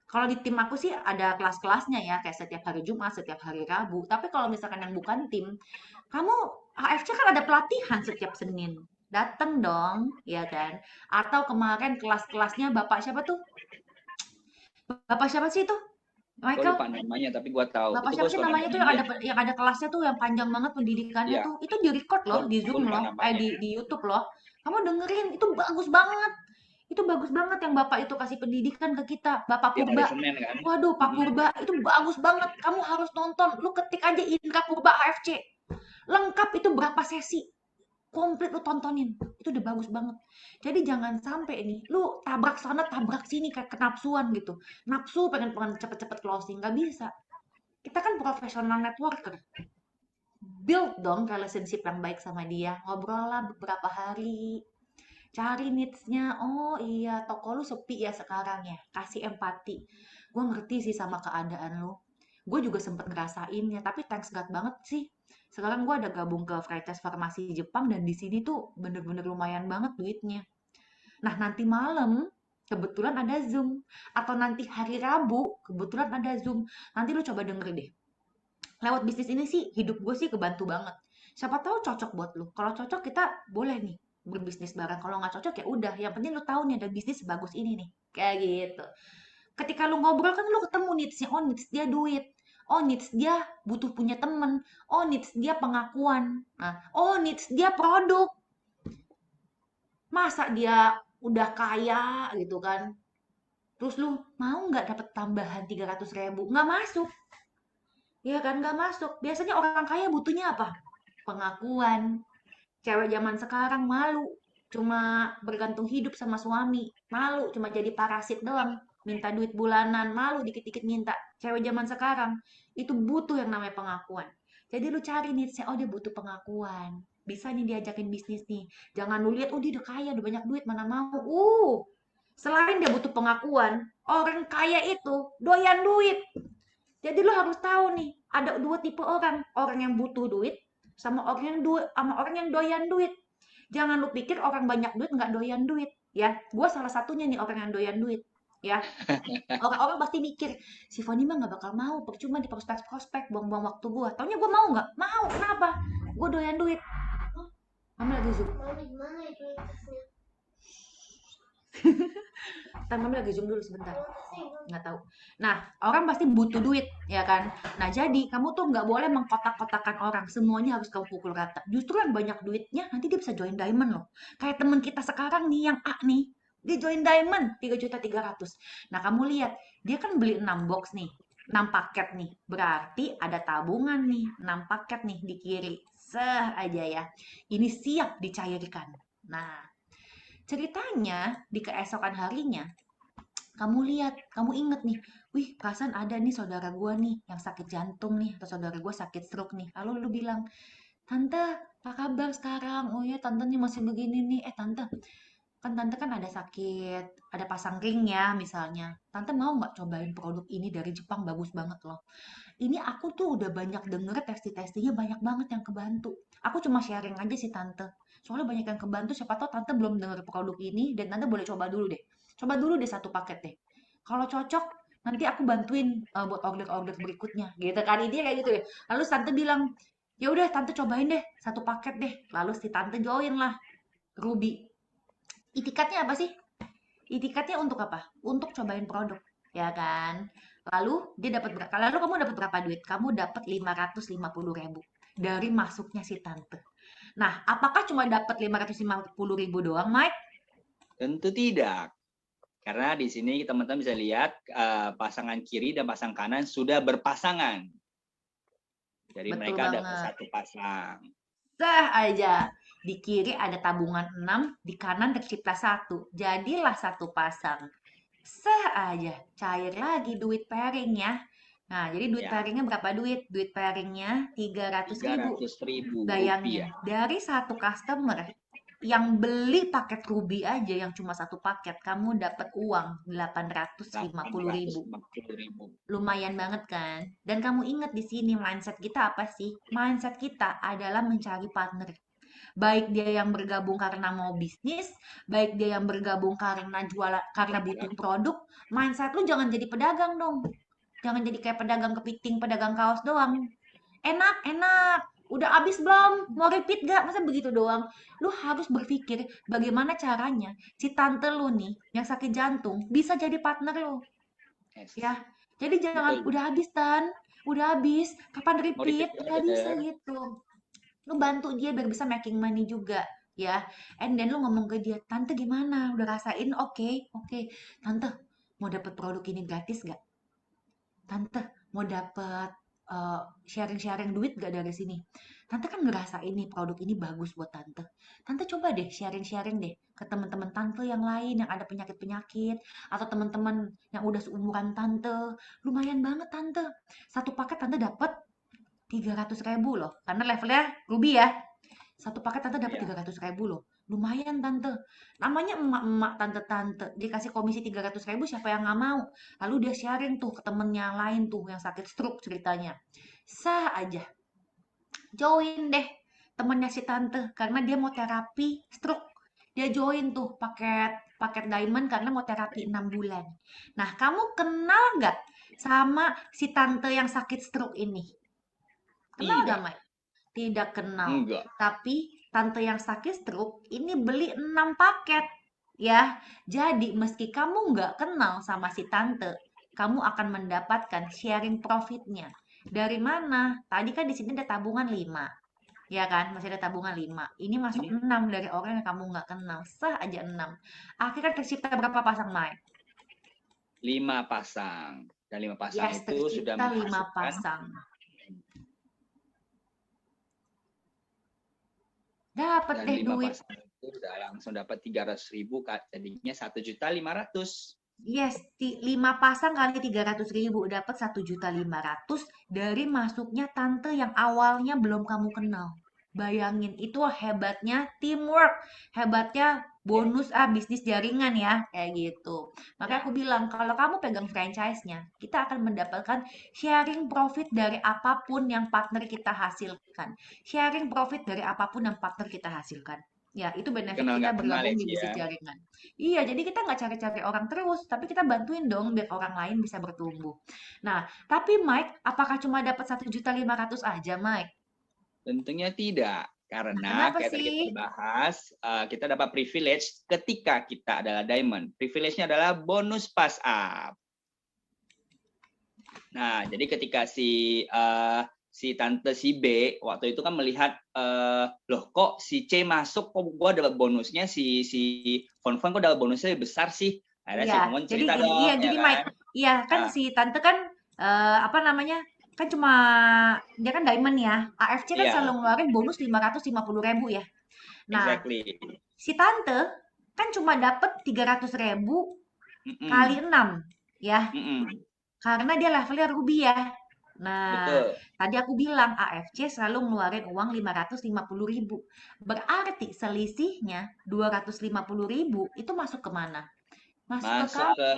kalau di tim aku sih ada kelas-kelasnya ya, kayak setiap hari Jumat, setiap hari Rabu. Tapi kalau misalkan yang bukan tim, kamu AFC kan ada pelatihan setiap Senin. Dateng dong, ya kan? Atau kemarin kelas-kelasnya Bapak siapa tuh? Bapak siapa sih itu? Gue Michael? lupa namanya, tapi gue tahu. Bapak Itu siapa gue sih suka namanya tuh nonton dia. yang ada kelasnya tuh yang panjang banget pendidikannya Iya, tuh. Itu di record loh, di gue Zoom lupa loh, namanya. di YouTube loh. Kamu dengerin, itu bagus banget. Itu bagus banget yang Bapak itu kasih pendidikan ke kita, Bapak Tiap hari Purba. Senin kan. Waduh, Pak Purba, itu bagus banget. Kamu harus nonton. Lu ketik aja Indra Purba AFC. Lengkap itu berapa sesi. Komplit lu tontonin. Itu udah bagus banget. Jadi jangan sampai nih, lu tabrak sana, tabrak sini kayak kenapsuan gitu. Nafsu pengen cepet-cepet closing. Nggak bisa. Kita kan profesional networker. Build dong relationship yang baik sama dia. Ngobrol lah beberapa hari. Cari needs-nya. Oh iya, toko lu sepi ya sekarang ya. Kasih empati. Gue ngerti sih sama keadaan lu. Gue juga sempet ngerasain ya, tapi thanks God banget sih. Sekarang gue ada gabung ke franchise farmasi Jepang dan di sini tuh bener-bener lumayan banget duitnya. Nah, kebetulan ada Zoom. Atau nanti hari Rabu, kebetulan ada Zoom. Nanti lu coba denger deh. Lewat bisnis ini sih, hidup gue sih kebantu banget. Siapa tahu cocok buat lu. Kalau cocok kita boleh nih berbisnis bareng. Kalau nggak cocok ya udah. Yang penting lu tahu nih ada bisnis sebagus ini nih. Kayak gitu. Ketika lu ngobrol kan lu ketemu needs-nya. Oh, needs dia duit. Oh, needs dia butuh punya temen. Oh, needs dia pengakuan. Nah, oh, needs dia produk. Masa dia udah kaya gitu kan. Terus lu mau nggak dapet tambahan 300.000? Nggak masuk. Ya kan nggak masuk. Biasanya orang kaya butuhnya apa? Pengakuan. Cewek zaman sekarang malu. Cuma bergantung hidup sama suami. Malu cuma jadi parasit doang. Minta duit bulanan. Malu dikit-dikit minta. Cewek zaman sekarang itu butuh yang namanya pengakuan. Jadi lu cari nih, oh dia butuh pengakuan. Bisa nih diajakin bisnis nih. Jangan lu lihat, oh dia udah kaya, udah banyak duit, mana mau. Selain dia butuh pengakuan, orang kaya itu doyan duit. Jadi lo harus tahu nih, ada dua tipe orang yang butuh duit sama orang yang doyan duit. Jangan lu pikir orang banyak duit nggak doyan duit, ya. Gue salah satunya nih orang yang doyan duit, ya. Orang-orang pasti mikir, si Foni mah nggak bakal mau, percuma di prospek-prospek, buang-buang waktu gue. Taunya gue mau nggak? Mau, kenapa? Gue doyan duit. Mami lagi zoom. Ntar mami lagi zoom dulu sebentar. Nggak tahu. Nah, orang pasti butuh duit, ya kan? Nah, jadi kamu tuh nggak boleh mengkotak-kotakan orang. Semuanya harus kamu pukul rata. Justru yang banyak duitnya nanti dia bisa join diamond loh. Kayak temen kita sekarang nih, yang A nih. Dia join diamond 3.300.000. Nah, kamu lihat, dia kan beli 6 box nih. 6 paket nih. Berarti ada tabungan nih. 6 paket nih di kiri. Seh aja ya. Ini siap dicairkan. Nah, ceritanya di keesokan harinya, kamu lihat, kamu inget nih, wih perasaan ada nih saudara gue nih yang sakit jantung nih, atau saudara gue sakit stroke nih. Lalu lu bilang, tante, apa kabar sekarang? Oh ya, tante nih masih begini nih. Tante, kan tante kan ada sakit, ada pasang ring ya misalnya. Tante mau nggak cobain produk ini dari Jepang, bagus banget loh. Ini aku tuh udah banyak denger testi-testinya, banyak banget yang kebantu. Aku cuma sharing aja sih tante. Soalnya banyak yang kebantu, siapa tahu tante belum denger produk ini dan tante boleh coba dulu deh. Coba dulu deh satu paket deh. Kalau cocok, nanti aku bantuin buat order-order berikutnya. Gitu kan, ini kayak gitu deh. Lalu tante bilang, ya udah tante cobain deh satu paket deh. Lalu si tante join lah Ruby. Itikatnya apa sih? Itikatnya untuk apa? Untuk cobain produk, ya kan? Lalu dia dapat berapa? Lalu kamu dapat berapa duit? Kamu dapat 550.000 dari masuknya si tante. Nah, apakah cuma dapat 550.000 doang, Mike? Tentu tidak. Karena di sini teman-teman bisa lihat pasangan kiri dan pasangan kanan sudah berpasangan. Jadi Betul mereka banget. dapat satu pasang. Sah aja. Di kiri ada tabungan 6, di kanan tercipta 1. Jadilah satu pasang. Sah aja. Cair lagi duit pairing ya. Nah, jadi duit Ya, pairingnya berapa duit? Duit pairingnya 300.000. 300.000 Bayangin, rupiah. dari satu customer yang beli paket Ruby aja, yang cuma satu paket, kamu dapat uang 850.000. 850.000. Lumayan banget kan? Dan kamu ingat di sini mindset kita apa sih? Mindset kita adalah mencari partner. Baik dia yang bergabung karena mau bisnis, baik dia yang bergabung karena jualan, karena butuh produk, mindset lu jangan jadi pedagang dong. Jangan jadi kayak pedagang kepiting, pedagang kaos doang. Enak, enak. Udah habis belum? Mau repeat gak? Masa begitu doang? Lu harus berpikir bagaimana caranya si tante lu nih yang sakit jantung bisa jadi partner lu. Yes. Ya, jadi jangan Betul. udah habis Tan, udah habis, kapan Mau repeat? repeat Nggak bisa brother. gitu. Lu bantu dia biar bisa making money juga, ya. And then lu ngomong ke dia, tante gimana? Udah rasain? Oke, oke. Tante, mau dapet produk ini gratis gak? Tante, mau dapet sharing-sharing duit gak dari sini? Tante kan ngerasain nih produk ini bagus buat tante. Tante coba deh sharing-sharing deh ke teman-teman tante yang lain yang ada penyakit-penyakit atau teman-teman yang udah seumuran tante. Lumayan banget tante. Satu paket tante dapat 300.000 loh. Karena levelnya Ruby ya. Satu paket tante dapat Ya. 300.000 loh. Lumayan tante. Namanya emak-emak tante-tante. Dikasih komisi 300.000 siapa yang nggak mau. Lalu dia sharing tuh ke temennya lain tuh yang sakit stroke ceritanya. Sah aja. Join deh temennya si tante. Karena dia mau terapi stroke. Dia join tuh paket diamond karena mau terapi 6 bulan. Nah, kamu kenal nggak sama si tante yang sakit stroke ini? Kenal nggak, Tidak, Mike? Tidak kenal. enggak. Tapi tante yang sakit stroke ini beli 6 paket. Ya, jadi meski kamu nggak kenal sama si tante, kamu akan mendapatkan sharing profitnya. Dari mana? Tadi kan di sini ada tabungan 5. Ya kan, masih ada tabungan 5. Ini masuk Hmm, 6 dari orang yang kamu nggak kenal. Sah aja 6. Akhirnya tercipta berapa pasang, Mike? 5 pasang. Dan 5 pasang Yes, itu sudah tercipta 5 menghasilkan. pasang. Dapat Dan deh 5 duit. pasang itu udah langsung dapat 300.000, jadinya 1.500.000. Yes, 5 pasang kali 300.000 dapat 1.500.000 dari masuknya tante yang awalnya belum kamu kenal. Bayangin, itu hebatnya teamwork, hebatnya Ya, bonus bisnis jaringan ya, kayak gitu. Makanya ya. aku bilang, kalau kamu pegang franchise-nya, kita akan mendapatkan sharing profit dari apapun yang partner kita hasilkan. Sharing profit dari apapun yang partner kita hasilkan. Ya, itu benefit Kenal kita nggak kenal ya bergabung di Ci ya. bisnis jaringan. Iya, jadi kita nggak cari-cari orang terus, tapi kita bantuin dong biar orang lain bisa bertumbuh. Nah, tapi Mike, apakah cuma dapat 1.500.000 aja, Mike? Tentunya tidak, Nah, karena kenapa kayak tadi kita sih? udah bahas, kita dapat privilege ketika kita adalah diamond. Privilege-nya adalah bonus pass up. Nah, jadi ketika si tante si B waktu itu kan melihat, loh kok si C masuk, kok gua dapat bonusnya, si Fonfon kok dapat bonusnya lebih besar sih. Akhirnya Iya, si Fonfon jadi cerita gini, iya dong, ya gini Mike. kan? Iya, kan Ah, si tante kan apa namanya? Kan cuma dia kan diamond ya. AFC kan selalu iya, ngeluarin bonus 550.000 ya. Nah, exactly. si tante kan cuma dapet 300.000 kali Mm-mm, 6 ya. mm-mm, Karena dia levelnya ruby ya. Nah, betul. tadi aku bilang AFC selalu ngeluarin uang 550.000. Berarti selisihnya 250.000 itu masuk ke mana? Masuk ke Masuk kamu. ke,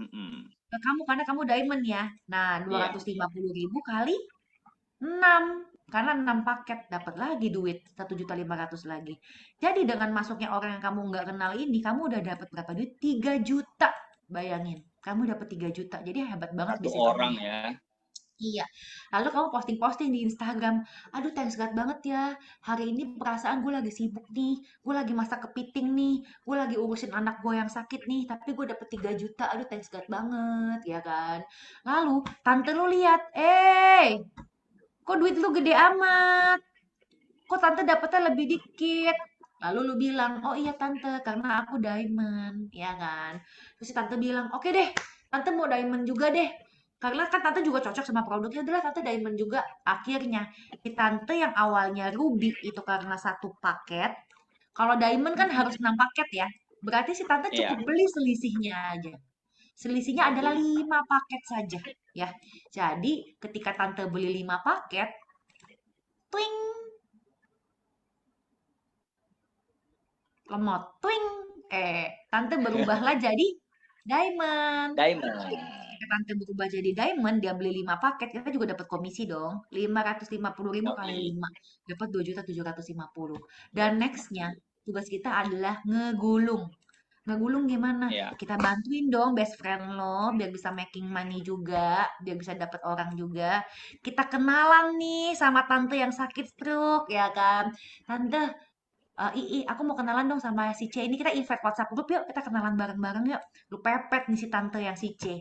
mm-mm, Ke kamu karena kamu diamond ya. Nah, iya. 250.000 kali 6. Karena 6 paket dapat lagi duit 1.500.000 lagi. Jadi dengan masuknya orang yang kamu nggak kenal ini, kamu udah dapat berapa duit? 3 juta. Bayangin, kamu dapat 3 juta. Jadi hebat banget Satu bisnis kamu orang nih. ya. Iya. Lalu kamu posting-posting di Instagram. Aduh, thanks God banget ya. Hari ini perasaan gue lagi sibuk nih. Gue lagi masak kepiting nih. Gue lagi urusin anak gue yang sakit nih. Tapi gue dapet 3 juta. Aduh, thanks God banget. Ya kan? Lalu, tante lu lihat. Kok duit lu gede amat? Kok tante dapetnya lebih dikit? Lalu lu bilang, oh iya tante, karena aku diamond, ya kan? Terus si tante bilang, oke deh, tante mau diamond juga deh. Karena kan tante juga cocok sama produknya, adalah tante diamond juga. Akhirnya, si tante yang awalnya ruby itu karena satu paket, kalau diamond kan harus Mm-mm, 6 paket ya. Berarti si tante cukup iya, beli selisihnya aja. Selisihnya adalah betul. 5 paket saja, ya. Jadi, ketika tante beli 5 paket, twing, lemot, twing, tante berubahlah jadi diamond. Diamond. Ketika tante berubah jadi diamond, dia beli 5 paket, kita juga dapat komisi dong. 550.000 kali Yoi. 5, dapat 2.750.000. Dan nextnya, tugas kita adalah ngegulung. Ngegulung gimana? Iya. Kita bantuin dong best friend lo, biar bisa making money juga, biar bisa dapat orang juga. Kita kenalan nih sama tante yang sakit stroke, ya kan? Tante, aku mau kenalan dong sama si C ini, kita invite WhatsApp grup yuk, kita kenalan bareng-bareng yuk. Lu pepet nih si tante yang si C.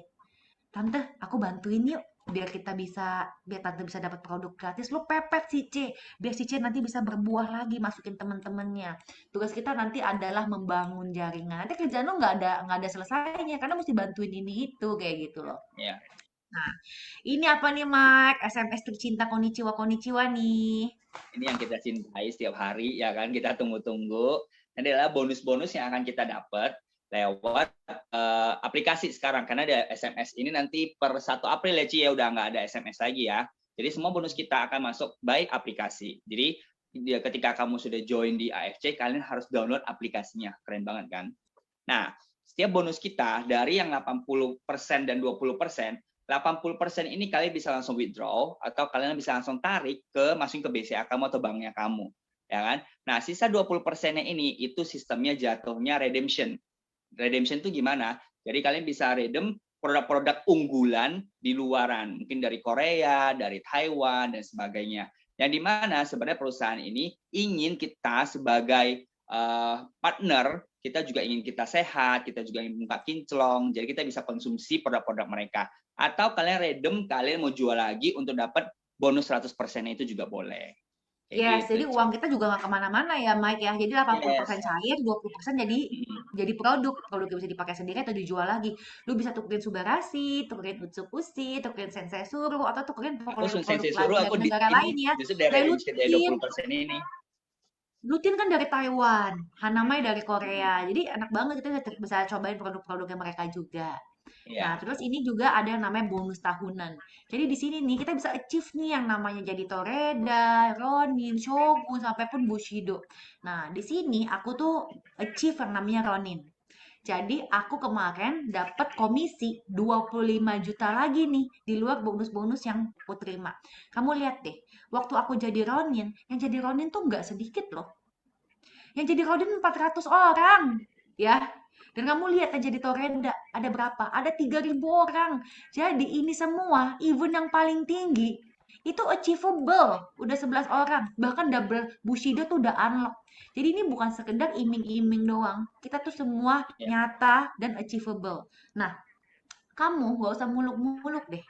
Tante, aku bantuin yuk biar tante bisa dapat produk gratis. Lu pepet si C, biar si C nanti bisa berbuah lagi, masukin temen-temennya. Tugas kita nanti adalah membangun jaringan. Nanti kerjaan lu nggak ada selesainya karena mesti bantuin ini itu kayak gitu loh. Iya. Nah, ini apa nih Mike? SMS tercinta konnichiwa konnichiwa nih. Ini yang kita cintai setiap hari, ya kan? Kita tunggu-tunggu. Ini adalah bonus-bonus yang akan kita dapat lewat aplikasi sekarang. Karena ada SMS ini nanti per 1 April ya, Ci, ya. Udah nggak ada SMS lagi ya. Jadi semua bonus kita akan masuk by aplikasi. Jadi ketika kamu sudah join di AFC, kalian harus download aplikasinya. Keren banget kan? Nah, setiap bonus kita dari yang 80% dan 20%, 80% ini kalian bisa langsung withdraw atau kalian bisa langsung tarik masukin ke BCA kamu atau banknya kamu. ya kan? Nah, sisa 20%-nya ini itu sistemnya jatuhnya redemption. Redemption itu gimana? Jadi kalian bisa redeem produk-produk unggulan di luaran, mungkin dari Korea, dari Taiwan dan sebagainya. Yang dimana sebenarnya perusahaan ini ingin kita sebagai partner, kita juga ingin kita sehat, kita juga ingin buka kinclong, jadi kita bisa konsumsi produk-produk mereka. Atau kalian redeem, kalian mau jual lagi untuk dapat bonus 100% itu juga boleh. Kayak Yes, jadi gitu. uang kita juga nggak kemana-mana ya, Mike ya. Jadi 80% Yes. cair, 20% jadi produk. Produk yang bisa dipakai sendiri atau dijual lagi. Lu bisa tukerin Subarasi, tukerin Utsukushi, tukerin Sensei Suru, atau tukerin Aku produk-produk sensei lain suruh dari aku di negara lain ini ya. justru dari Kayak redemption dari Lutin. 20% ini. Lutin kan dari Taiwan, Hanamai dari Korea. Jadi enak banget kita bisa cobain produk-produknya mereka juga. Nah, Ya. terus ini juga ada yang namanya bonus tahunan. Jadi di sini nih kita bisa achieve nih yang namanya jadi Toreda, Ronin, Shogun, sampai pun Bushido. Nah, di sini aku tuh achieve yang namanya Ronin. Jadi aku kemarin dapat komisi 25 juta lagi nih di luar bonus-bonus yang aku terima. Kamu lihat deh, waktu aku jadi Ronin, yang jadi Ronin tuh nggak sedikit loh. Yang jadi Ronin 400 orang, ya. Dan kamu lihat aja di Torenda, ada berapa? Ada 3.000 orang. Jadi ini semua, event yang paling tinggi, itu achievable. Udah 11 orang. Bahkan double Bushido tuh udah unlock. Jadi ini bukan sekedar iming-iming doang. Kita tuh semua Ya. nyata dan achievable. Nah, kamu gak usah muluk-muluk deh.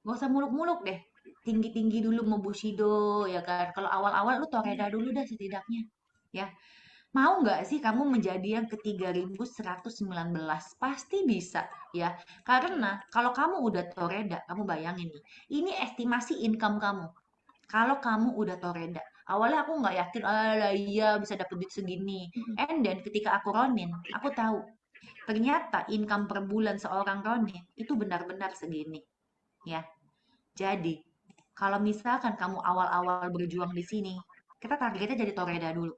Gak usah muluk-muluk deh. Tinggi-tinggi dulu mau Bushido, ya kan? Kalau awal-awal lu Toreda dulu dah setidaknya. Ya, mau nggak sih kamu menjadi yang ke 3.119? Pasti bisa, ya. Karena kalau kamu udah toreda, kamu bayangin nih, ini estimasi income kamu. Kalau kamu udah toreda, awalnya aku nggak yakin, alah iya bisa dapet duit segini. And then ketika aku ronin, aku tahu ternyata income per bulan seorang ronin itu benar-benar segini, ya. Jadi, kalau misalkan kamu awal-awal berjuang di sini, kita targetnya jadi toreda dulu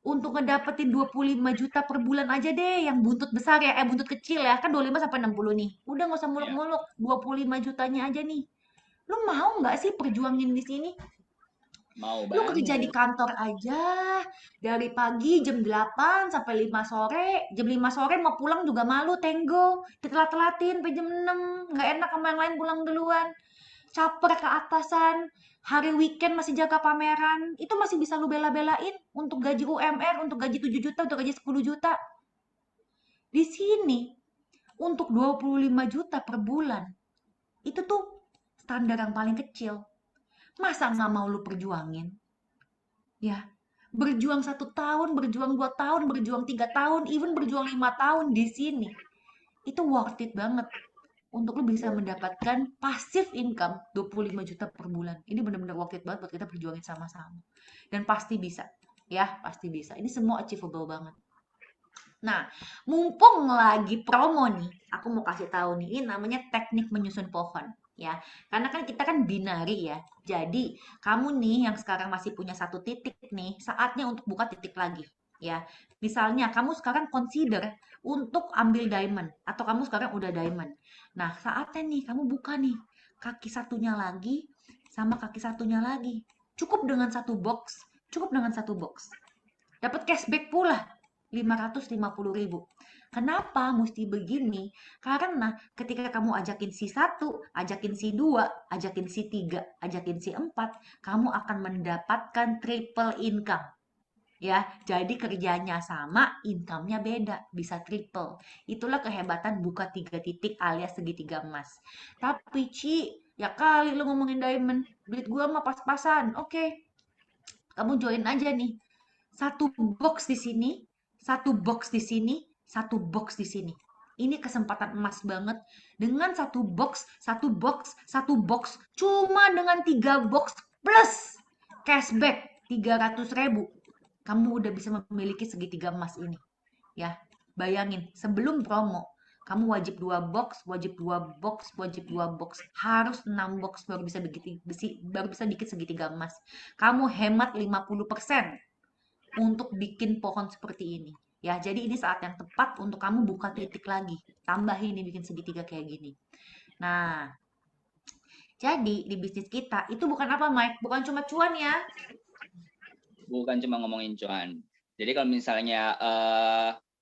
untuk ngedapetin 25 juta per bulan aja deh yang buntut besar ya, buntut kecil ya, kan 25 sampai 60 nih. Udah nggak usah Ya. muluk-muluk, 25 jutanya aja nih. Lu mau nggak sih perjuangin di sini? Mau Lu kerja di banget. kantor aja dari pagi jam 8 sampai 5 sore. Jam 5 sore mau pulang juga malu, tenggo. Ditelat-telatin sampai jam 6. Nggak enak sama yang lain pulang duluan. Caper ke atasan. Hari weekend masih jaga pameran. Itu masih bisa lu bela-belain untuk gaji UMR, untuk gaji 7 juta, untuk gaji 10 juta. Di sini, untuk 25 juta per bulan, itu tuh standar yang paling kecil. Masa nggak mau lu perjuangin? Ya, berjuang 1 tahun, berjuang 2 tahun, berjuang 3 tahun, even berjuang 5 tahun di sini. Itu worth it banget untuk lu bisa mendapatkan passive income 25 juta per bulan. Ini benar-benar worth it banget buat kita perjuangin sama-sama. Dan pasti bisa. Ya, pasti bisa. Ini semua achievable banget. Nah, mumpung lagi promo nih, aku mau kasih tahu nih, ini namanya teknik menyusun pohon, ya. Karena kan kita kan binari ya. Jadi, kamu nih yang sekarang masih punya 1 titik nih, saatnya untuk buka titik lagi, ya. Misalnya, kamu sekarang consider untuk ambil diamond, atau kamu sekarang udah diamond. Nah, saatnya nih, kamu buka nih, kaki satunya lagi, sama kaki satunya lagi. Cukup dengan 1 box, cukup dengan 1 box. Dapat cashback pula 550.000. Kenapa mesti begini? Karena ketika kamu ajakin si 1, ajakin si 2, ajakin si 3, ajakin si 4, kamu akan mendapatkan triple income. Ya, jadi kerjanya sama, income-nya beda, bisa triple. Itulah kehebatan buka 3 titik alias segitiga emas. Tapi Ci, ya kali lu ngomongin diamond, duit gua mah pas-pasan. Oke, kamu join aja nih. 1 box di sini, 1 box di sini, 1 box di sini. Ini kesempatan emas banget. Dengan 1 box, 1 box, 1 box, cuma dengan 3 box plus cashback 300.000. Kamu udah bisa memiliki segitiga emas ini. Ya, bayangin sebelum promo, kamu wajib 2 box, wajib 2 box, wajib 2 box. Harus 6 box baru bisa bikin segitiga emas. Kamu hemat 50% untuk bikin pohon seperti ini. Ya, jadi ini saat yang tepat untuk kamu buka titik lagi. Tambahin ini bikin segitiga kayak gini. Nah, jadi di bisnis kita itu bukan apa, Mike? Bukan cuma cuan ya. bukan cuma ngomongin cuan. Jadi kalau misalnya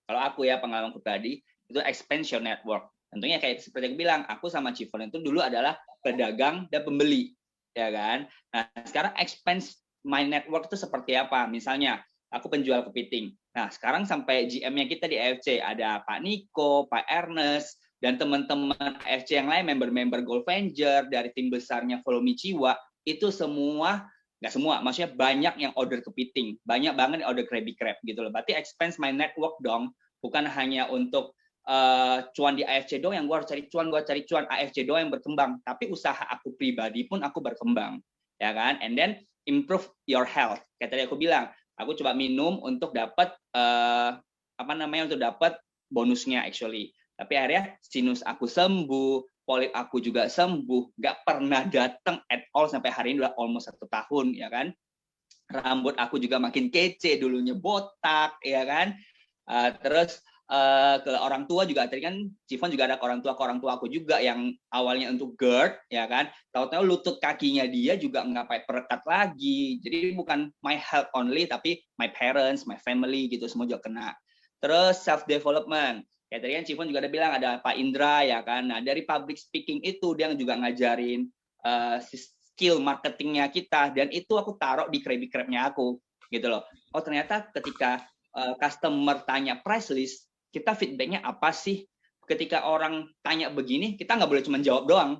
kalau aku ya pengalaman pribadi itu expansion network. Tentunya kayak seperti aku bilang, aku sama Cifon itu dulu adalah pedagang dan pembeli, ya kan? Nah, sekarang expand my network itu seperti apa? Misalnya aku penjual kepiting. Nah, sekarang sampai GM-nya kita di AFC ada Pak Niko, Pak Ernest, dan teman-teman AFC yang lain, member-member Gold Venger dari tim besarnya Follow Me Ciwa, itu semua nggak semua, maksudnya banyak yang order kepiting, banyak banget yang order Krabby Krab gitu loh. Berarti expand my network dong, bukan hanya untuk cuan di AFC doang yang gue harus cari cuan, AFC doang yang berkembang, tapi usaha aku pribadi pun aku berkembang, ya kan? And then improve your health. Kayak tadi aku bilang, aku coba minum untuk dapat untuk dapat bonusnya actually. Tapi akhirnya sinus aku sembuh, polip aku juga sembuh, nggak pernah datang at all sampai hari ini udah almost 1 tahun, ya kan? Rambut aku juga makin kece, dulunya botak, ya kan? Terus ke orang tua juga, tadi kan Cifon juga ada ke orang tua aku juga yang awalnya untuk GERD, ya kan, tahu-tahu lutut kakinya dia juga nggak pakai perekat lagi. Jadi bukan my health only, tapi my parents, my family gitu semua juga kena. Terus self development, kayak tadi kan Cifon juga ada bilang ada Pak Indra, ya kan. Nah, dari public speaking itu dia juga ngajarin skill marketingnya kita, dan itu aku taruh di Krabby Krab-nya aku gitu loh. Oh, ternyata ketika customer tanya price list, kita feedbacknya apa sih? Ketika orang tanya begini, kita nggak boleh cuma jawab doang.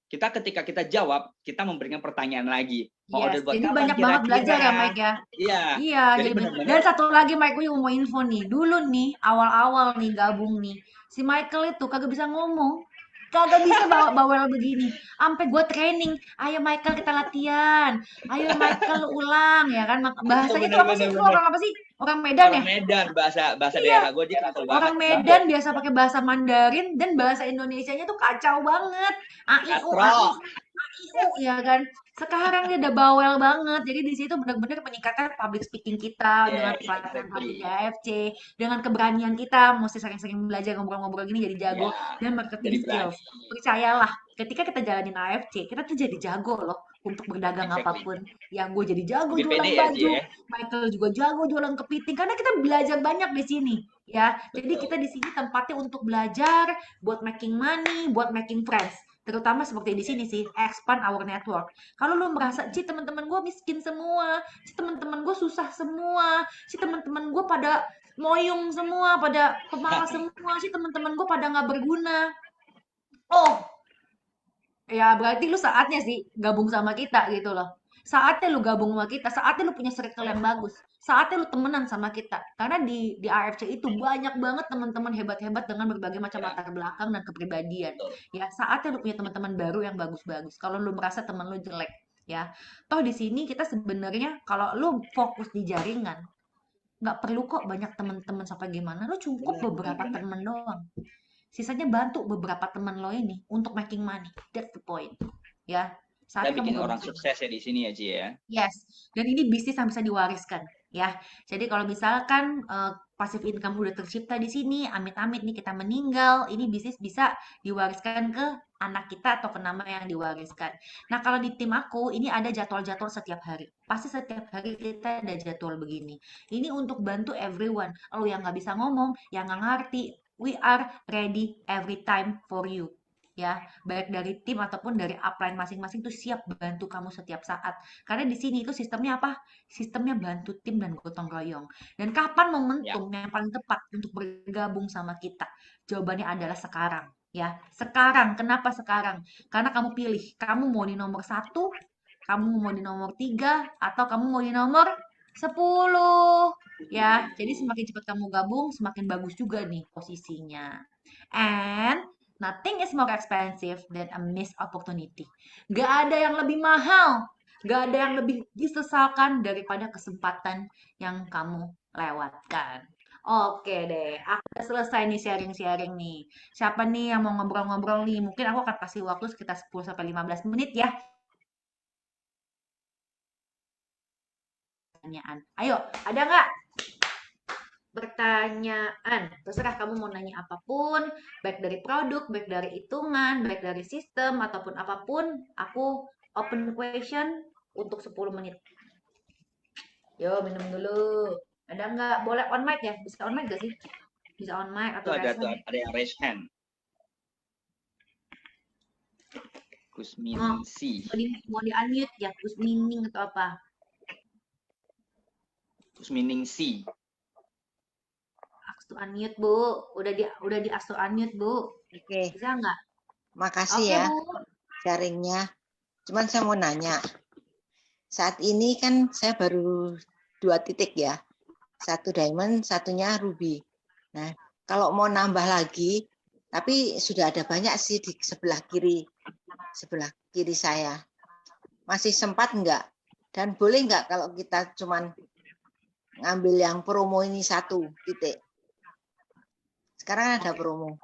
Ketika kita jawab, kita memberikan pertanyaan lagi. Mau order Yes, buat jadi kapan banyak banget belajar ya, kira-kira? Mike ya. Iya. Iya, Jadi jadi dan benar-benar satu lagi Mike, gue mau info nih. Dulu nih, awal-awal nih gabung nih, si Michael itu kagak bisa ngomong. Kagak bisa bawa bawel begini. Sampai gue training, ayo Michael kita latihan. Ayo Michael ulang ya kan. Bahasanya tuh apa sih? Lu benar-benar orang apa sih? Orang Medan orang ya? Medan, bahasa Iya, daerah gue dia kasar banget, orang bangke, Medan biasa pakai bahasa Mandarin dan bahasa Indonesianya tuh kacau banget. katro. AIU ya kan. Sekarang dia udah bawel banget. Jadi di situ benar-benar meningkatkan public speaking kita dengan Yes, pelatihan-pelatihan di exactly. AFC, dengan keberanian kita mesti sering-sering belajar ngobrol-ngobrol gini jadi jago, Ya, dan marketing jadi skills. berani. Percayalah, ketika kita jalanin AFC, kita tuh jadi jago loh untuk berdagang Exactly. apapun. Yang gue jadi jago Lebih pede jualan ya, Ci baju, ya. Michael juga jago jualan kepiting karena kita belajar banyak di sini ya. Jadi kita Betul. di sini tempatnya untuk belajar, buat making money, buat making friends. Terutama seperti di sini sih, expand our network. Kalau lu merasa, Ci teman-teman gue miskin semua, Ci teman-teman gue susah semua, Ci teman-teman gue pada moyong semua, pada pemalas semua, Ci teman-teman gue pada nggak berguna. Oh, ya berarti lu saatnya sih gabung sama kita gitu loh. Saatnya lu gabung sama kita, saatnya lu punya circle yang bagus. Saatnya lu temenan sama kita. Karena di AFC itu banyak banget teman-teman hebat-hebat dengan berbagai macam Ya, latar belakang dan kepribadian. betul. Ya, saatnya lu punya teman-teman baru yang bagus-bagus. Kalau lu merasa teman lu jelek, ya. Toh di sini kita sebenarnya kalau lu fokus di jaringan, nggak perlu kok banyak teman-teman sampai gimana. Lu cukup Benar, benar, beberapa benar. teman doang. Sisanya bantu beberapa teman lo ini untuk making money. That's the point. Ya, Kita saatnya kamu bikin gabung orang sama. sukses ya di sini ya, Ci ya. Yes, dan ini bisnis yang bisa diwariskan, ya. Jadi kalau misalkan passive income udah tercipta di sini, amit-amit nih kita meninggal, ini bisnis bisa diwariskan ke anak kita atau ke nama yang diwariskan. Nah, kalau di tim aku, ini ada jadwal-jadwal setiap hari. Pasti setiap hari kita ada jadwal begini. Ini untuk bantu everyone. Lo yang nggak bisa ngomong, yang nggak ngerti, we are ready every time for you. Ya, baik dari tim ataupun dari upline masing-masing tuh siap bantu kamu setiap saat. Karena di sini itu sistemnya apa? Sistemnya bantu tim dan gotong royong. Dan kapan Ya. momentum yang paling tepat untuk bergabung sama kita? Jawabannya adalah sekarang. Ya, sekarang. Kenapa sekarang? Karena kamu pilih. Kamu mau di nomor 1, kamu mau di nomor 3, atau kamu mau di nomor 10. Ya, jadi semakin cepat kamu gabung, semakin bagus juga nih posisinya. And nothing is more expensive than a missed opportunity. Gak ada yang lebih mahal, gak ada yang lebih disesalkan daripada kesempatan yang kamu lewatkan. Oke deh, aku udah selesai nih sharing-sharing nih. Siapa nih yang mau ngobrol-ngobrol nih? Mungkin aku akan kasih waktu sekitar 10 sampai 15 menit ya. Pertanyaan. Ayo, ada nggak pertanyaan? Terserah kamu mau nanya apapun, baik dari produk, baik dari hitungan, baik dari sistem, ataupun apapun. Aku open question untuk 10 menit. Yo, minum dulu. Ada nggak? Boleh on mic ya? Bisa on mic gak sih? Bisa on mic Itu atau raise tuh hand? ada yang raise hand. Oh, Kusminingsih. mau di unmute ya? Gus Mining atau apa? Kusminingsih. Ask to unmute, Bu. Udah di ask to unmute, Bu. Oke, Bisa nggak? makasih Oke, ya Bu. sharingnya. Cuman saya mau nanya, saat ini kan saya baru 2 titik ya. Satu diamond, satunya ruby. Nah, kalau mau nambah lagi, tapi sudah ada banyak sih di sebelah kiri saya. Masih sempat enggak? Dan boleh enggak kalau kita cuman ngambil yang promo ini 1 titik? Sekarang ada promo.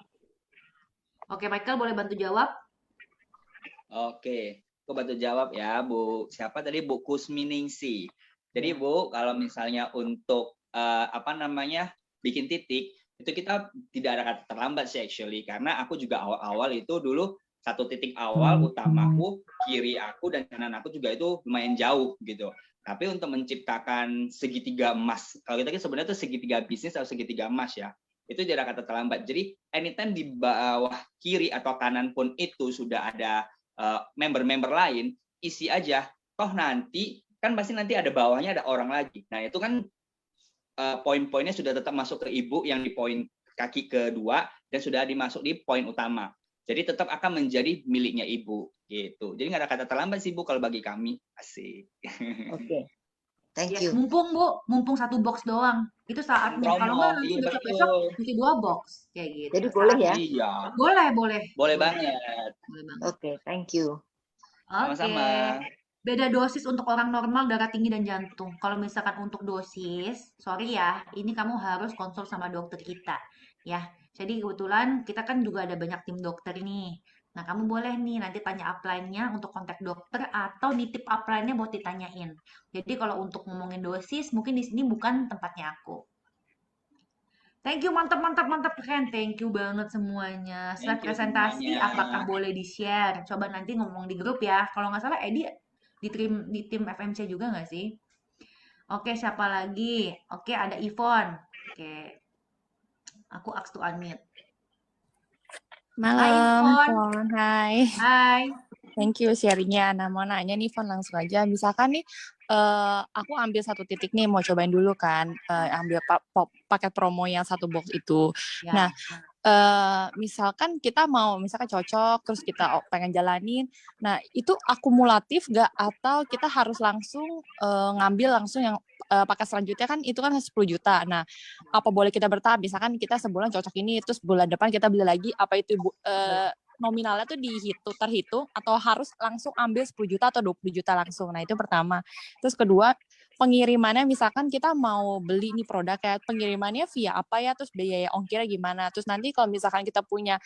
Oke, Michael boleh bantu jawab? Oke, aku bantu jawab ya, Bu. Siapa tadi? Bu Kusminingsih. Jadi Bu, kalau misalnya untuk bikin titik, itu kita tidak ada kata terlambat sih actually, karena aku juga awal-awal itu dulu 1 titik awal utamaku, kiri aku dan kanan aku juga itu lumayan jauh gitu. Tapi untuk menciptakan segitiga emas, kalau kita sebenarnya itu segitiga bisnis atau segitiga emas ya, itu tidak ada kata terlambat. Jadi anytime di bawah kiri atau kanan pun itu sudah ada member-member lain, isi aja. Toh nanti kan pasti nanti ada bawahnya ada orang lagi. Nah itu kan poin-poinnya sudah tetap masuk ke ibu yang di poin kaki kedua dan sudah dimasuk di poin utama. Jadi tetap akan menjadi miliknya ibu gitu. Jadi nggak ada kata terlambat sih Bu kalau bagi kami. Asik. Oke. Thank Ya, you. mumpung 1 box doang. Itu saatnya. Kalau Promo, nggak nanti iya besok-besok betul. mesti 2 box kayak gitu. Jadi boleh ya? Iya, Boleh. boleh banget. Boleh banget. Oke, thank you. Oke. Sama-sama. Beda dosis untuk orang normal, darah tinggi dan jantung. Kalau misalkan untuk dosis, sorry ya, ini kamu harus konsul sama dokter kita, ya. Jadi kebetulan kita kan juga ada banyak tim dokter nih. Nah, kamu boleh nih nanti tanya upline-nya untuk kontak dokter atau nitip upline-nya buat ditanyain. Jadi kalau untuk ngomongin dosis, mungkin di sini bukan tempatnya aku. Thank you, mantap, mantap, mantap, keren. Thank you banget semuanya. Slide Thank you presentasi, semuanya. apakah boleh di-share? Coba nanti ngomong di grup ya. Kalau nggak salah, Edi di tim FMC juga nggak sih? Oke, siapa lagi? Oke, ada Ivon. Oke, aku ask to unmute. Hai, Malam, Ivon. Fon. Hai. Hai. Thank you sharingnya. Nah, mau nanya nih, Fon, langsung aja. Misalkan nih, aku ambil 1 titik nih, mau cobain dulu kan, ambil paket promo yang 1 box itu. Ya. Nah, misalkan kita misalkan cocok, terus kita pengen jalanin. Nah, itu akumulatif nggak? Atau kita harus langsung ngambil langsung yang paket selanjutnya kan itu kan 10 juta. Nah, apa boleh kita bertahap? Misalkan kita sebulan cocok ini, terus bulan depan kita beli lagi, apa itu nominalnya tuh terhitung atau harus langsung ambil 10 juta atau 20 juta langsung. Nah, itu pertama. Terus kedua, pengirimannya misalkan kita mau beli nih produk kayak pengirimannya via apa ya, terus biaya ongkirnya gimana. Terus nanti kalau misalkan kita punya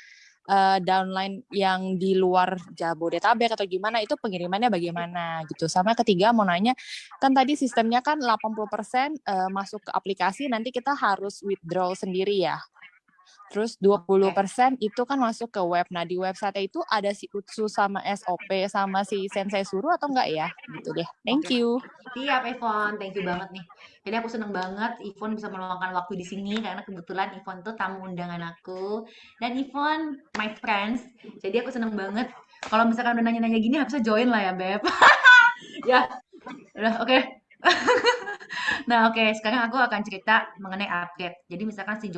downline yang di luar Jabodetabek atau gimana, itu pengirimannya bagaimana gitu. Sama ketiga mau nanya, kan tadi sistemnya kan 80% masuk ke aplikasi, nanti kita harus withdraw sendiri ya. Terus 20% itu kan masuk ke web. Nah, di website itu ada si Utsu sama SOP sama si Sensei Suruh atau enggak ya? Gitu deh. Thank you. Siap, Ivon. Thank you banget nih. Jadi aku seneng banget Ivon bisa meluangkan waktu di sini karena kebetulan Ivon tuh tamu undangan aku. Dan Ivon, my friends. Jadi aku seneng banget. Kalau misalkan udah nanya-nanya gini harusnya join lah ya, Beb. Ya, udah oke. Nah, oke, sekarang aku akan cerita mengenai upgrade. Jadi misalkan si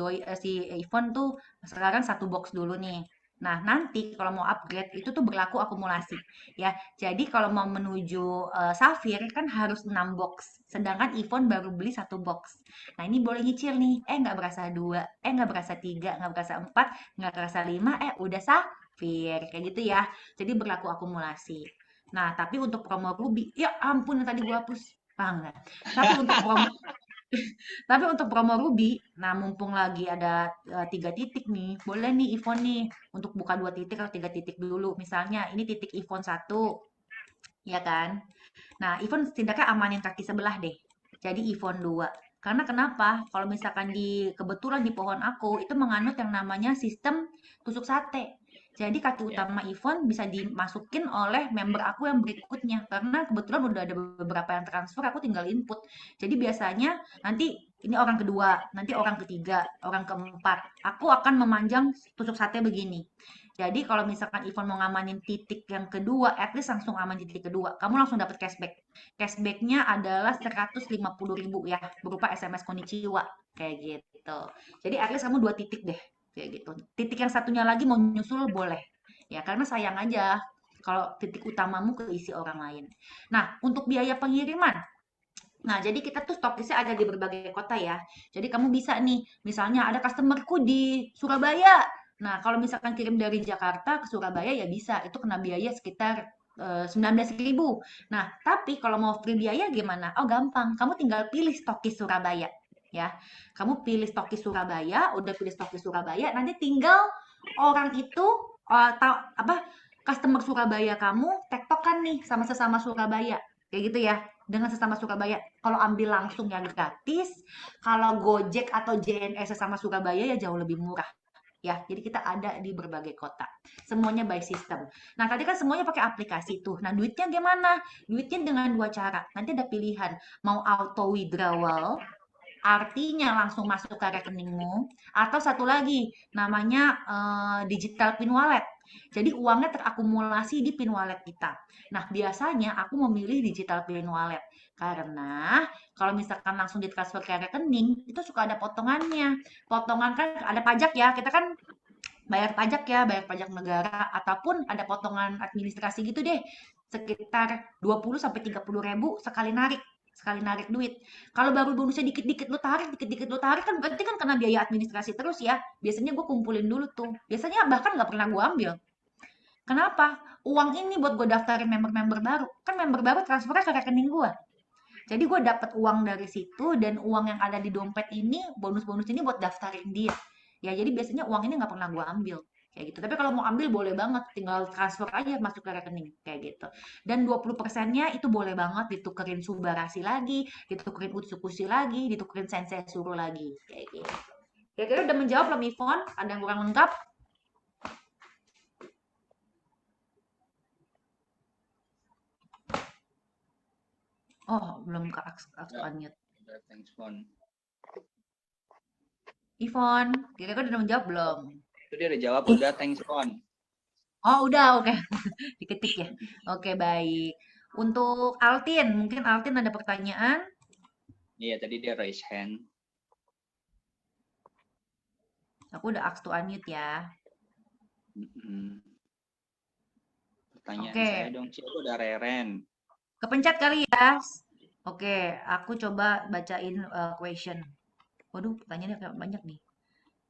Ivon tuh sekarang 1 box dulu nih. Nah, nanti kalau mau upgrade itu tuh berlaku akumulasi ya. Jadi kalau mau menuju Safir kan harus 6 box. Sedangkan Ivon baru beli 1 box. Nah, ini boleh nyicil nih. Nggak berasa 2, nggak berasa 3, nggak berasa 4, nggak berasa 5, udah Safir. Kayak gitu ya. Jadi berlaku akumulasi. Nah, tapi untuk promo Ruby, ya ampun yang tadi gua hapus. Paham nggak? Tapi untuk promo tapi untuk promo Ruby, nah mumpung lagi ada 3 titik nih, boleh nih Ivon nih untuk buka 2 titik atau 3 titik dulu. Misalnya ini titik Ivon 1, ya kan? Nah, Ivon setidaknya amanin kaki sebelah deh. Jadi Ivon 2. Karena kenapa? Kalau misalkan kebetulan di pohon aku itu menganut yang namanya sistem tusuk sate. Jadi kaki Ya. utama Yvonne bisa dimasukin oleh member aku yang berikutnya. Karena kebetulan udah ada beberapa yang transfer, aku tinggal input. Jadi biasanya nanti ini orang kedua, nanti orang ketiga, orang keempat. Aku akan memanjang tusuk sate begini. Jadi kalau misalkan Yvonne mau ngamanin titik yang kedua, at least langsung aman titik kedua. Kamu langsung dapat cashback. Cashbacknya adalah 150.000 ya, berupa SMS konnichiwa. Kayak gitu. Jadi at least kamu 2 titik deh kayak gitu. Titik yang satunya lagi mau nyusul boleh. Ya, karena sayang aja kalau titik utamamu keisi orang lain. Nah, untuk biaya pengiriman. Nah, jadi kita tuh stokisnya ada di berbagai kota ya. Jadi kamu bisa nih, misalnya ada customerku di Surabaya. Nah, kalau misalkan kirim dari Jakarta ke Surabaya ya bisa. Itu kena biaya sekitar 19.000. Nah, tapi kalau mau free biaya gimana? Oh, gampang. Kamu tinggal pilih stokis Surabaya. Ya, kamu pilih stokis Surabaya, udah pilih stokis Surabaya, nanti tinggal orang itu apa customer Surabaya kamu tektokan nih sama sesama Surabaya kayak gitu ya dengan sesama Surabaya. Kalau ambil langsung ya gratis, kalau Gojek atau JNS sesama Surabaya ya jauh lebih murah. Ya, jadi kita ada di berbagai kota. Semuanya by system. Nah, tadi kan semuanya pakai aplikasi tuh. Nah, duitnya gimana? Duitnya dengan 2 cara. Nanti ada pilihan. Mau auto withdrawal, artinya langsung masuk ke rekeningmu, atau satu lagi namanya digital pin wallet. Jadi uangnya terakumulasi di pin wallet kita. Nah, biasanya aku memilih digital pin wallet karena kalau misalkan langsung ditransfer ke rekening, itu suka ada potongannya. Potongan kan ada pajak ya, kita kan bayar pajak ya, bayar pajak negara ataupun ada potongan administrasi gitu deh. Sekitar 20 sampai 30 ribu sekali narik duit. Kalau baru bonusnya dikit-dikit lu tarik kan berarti kan kena biaya administrasi terus ya. Biasanya gue kumpulin dulu tuh. Biasanya bahkan nggak pernah gue ambil. Kenapa? Uang ini buat gue daftarin member-member baru. Kan member baru transfernya ke rekening gue. Jadi gue dapat uang dari situ dan uang yang ada di dompet ini, bonus-bonus ini buat daftarin dia. Ya jadi biasanya uang ini nggak pernah gue ambil. Kayak gitu. Tapi kalau mau ambil boleh banget, tinggal transfer aja masuk ke rekening. Kayak gitu. Dan 20%-nya itu boleh banget ditukerin Subarasi lagi, ditukerin Utsukushi lagi, ditukerin Sensei Suru lagi. Kayak gitu. Kira-kira udah menjawab belum Yvonne? Ada yang kurang lengkap? Oh, belum ke unmute. Thanks, Fon. Yvonne, kira-kira udah menjawab belum? Itu dia udah jawab, udah thanks, Fon. Oh, udah, oke. Diketik ya. Oke, baik. Untuk Altin, mungkin Altin ada pertanyaan? Iya, tadi dia raise hand. Aku udah ask to unmute ya. Pertanyaan Oke. saya dong, Ci, aku udah Reren. Kepencet kali ya. Oke, aku coba bacain question. Waduh, pertanyaannya kayak banyak nih.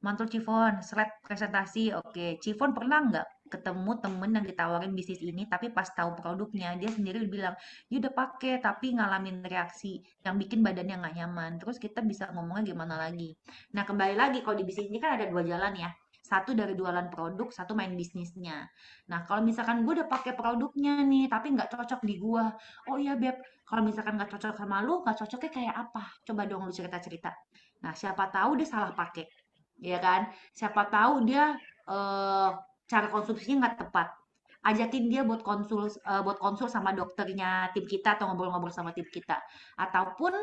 Mantul Cifon, slide presentasi. Oke, Cifon pernah nggak ketemu temen yang ditawarin bisnis ini, tapi pas tahu produknya, dia sendiri bilang, dia udah pakai, tapi ngalamin reaksi yang bikin badannya nggak nyaman. Terus kita bisa ngomongnya gimana lagi? Nah, kembali lagi, kalau di bisnis ini kan ada 2 jalan ya. Satu dari jualan produk, satu main bisnisnya. Nah, kalau misalkan gue udah pakai produknya nih, tapi nggak cocok di gue. Oh iya, Beb, kalau misalkan nggak cocok sama lu, nggak cocoknya kayak apa? Coba dong lu cerita-cerita. Nah, siapa tahu dia salah pakai. Ya kan? Siapa tahu dia cara konsumsinya nggak tepat. Ajakin dia buat konsul sama dokternya tim kita atau ngobrol-ngobrol sama tim kita. Ataupun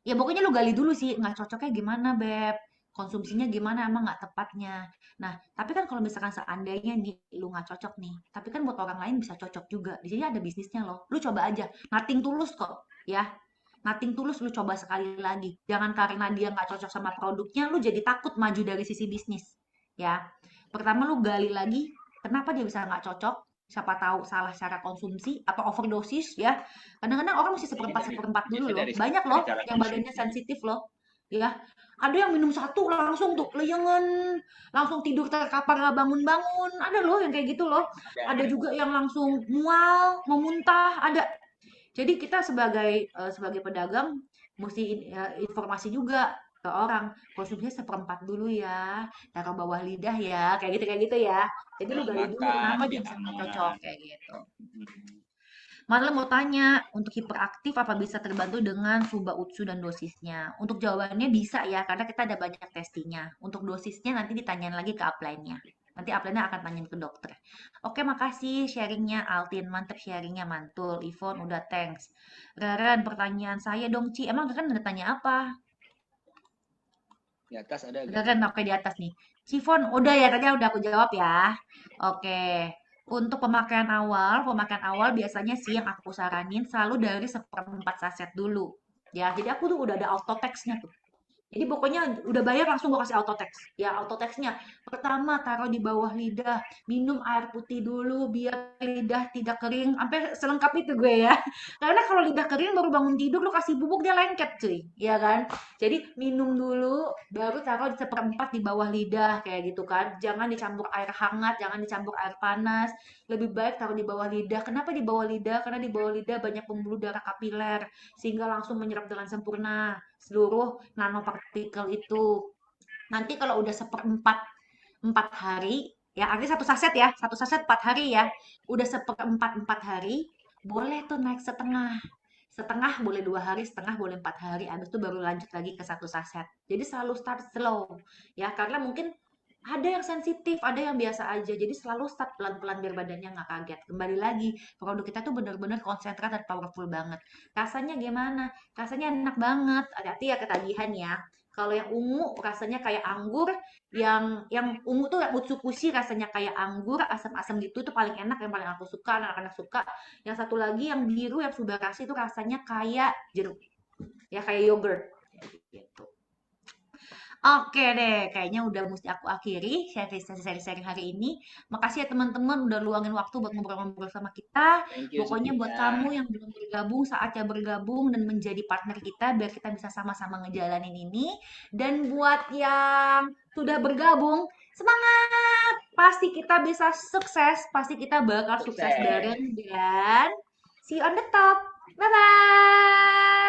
ya pokoknya lu gali dulu sih nggak cocoknya gimana Beb, konsumsinya gimana emang nggak tepatnya. Nah tapi kan kalau misalkan seandainya nih lu nggak cocok nih, tapi kan buat orang lain bisa cocok juga. Di sini ada bisnisnya loh. Lu coba aja, nothing tulus kok ya. Nothing tulus lu coba sekali lagi. Jangan karena dia nggak cocok sama produknya, lu jadi takut maju dari sisi bisnis. Ya, pertama lu gali lagi, kenapa dia bisa nggak cocok? Siapa tahu salah cara konsumsi atau overdosis ya. Kadang-kadang orang mesti seperempat dulu loh. Banyak loh yang badannya sensitif loh. Ya, ada yang minum satu langsung tuh kelayangan, langsung tidur terkapar nggak bangun-bangun. Ada loh yang kayak gitu loh. Ada juga yang langsung mual, mau muntah, ada. Jadi kita sebagai pedagang mesti informasi juga ke orang, konsumsinya seperempat dulu ya, taruh bawah lidah ya, kayak gitu ya. Jadi lu gali dulu kenapa dia bisa nggak cocok kayak gitu. Malah mau tanya, untuk hiperaktif apa bisa terbantu dengan Suba Utsu dan dosisnya? Untuk jawabannya bisa ya, karena kita ada banyak testingnya. Untuk dosisnya nanti ditanyain lagi ke upline-nya. Nanti upline-nya akan tanyain ke dokter. Oke, makasih sharingnya Altin. Mantep sharingnya, mantul. Ivon, udah thanks. Reren, pertanyaan saya dong, Ci. Emang Reren ada tanya apa? Di atas ada gak? Reren, oke di atas nih. Cifon, udah ya, tadi udah aku jawab ya. Oke. Untuk pemakaian awal biasanya sih yang aku saranin selalu dari 1/4 saset dulu. Ya, jadi aku tuh udah ada auto text-nya tuh. Jadi pokoknya udah bayar langsung gue kasih auto text. Ya auto text-nya. Pertama taruh di bawah lidah. Minum air putih dulu biar lidah tidak kering. Sampai selengkap itu gue ya. Karena kalau lidah kering baru bangun tidur lu kasih bubuk dia lengket cuy. Ya kan? Jadi minum dulu baru taruh di 1/4 di bawah lidah kayak gitu kan. Jangan dicampur air hangat, jangan dicampur air panas. Lebih baik taruh di bawah lidah. Kenapa di bawah lidah? Karena di bawah lidah banyak pembuluh darah kapiler sehingga langsung menyerap dengan sempurna seluruh nanopartikel itu. Nanti kalau udah 1/4 hari, ya artinya satu saset ya, satu saset 4 hari ya. Udah 1/4 hari, boleh tuh naik setengah. Setengah boleh 2 hari, setengah boleh 4 hari. Abis itu baru lanjut lagi ke satu saset. Jadi selalu start slow ya, karena mungkin ada yang sensitif, ada yang biasa aja. Jadi selalu start pelan-pelan biar badannya nggak kaget. Kembali lagi, produk kita tuh bener-bener konsentrat dan powerful banget. Rasanya gimana? Rasanya enak banget. Hati-hati ya ketagihan ya. Kalau yang ungu rasanya kayak anggur, yang ungu tuh utsukushi rasanya kayak anggur, asam-asam gitu tuh paling enak, yang paling aku suka, anak-anak suka. Yang satu lagi yang biru yang subarashi itu rasanya kayak jeruk. Ya kayak yogurt. Gitu. Oke deh, kayaknya udah mesti aku akhiri sharing hari ini. Makasih ya teman-teman udah luangin waktu buat ngobrol-ngobrol sama kita. Thank you Pokoknya buat Cynthia. kamu yang belum bergabung, saatnya bergabung dan menjadi partner kita biar kita bisa sama-sama ngejalanin ini. Dan buat yang sudah bergabung, semangat! Pasti kita bisa sukses, pasti kita bakal sukses Sukses. bareng dan see you on the top. Bye-bye!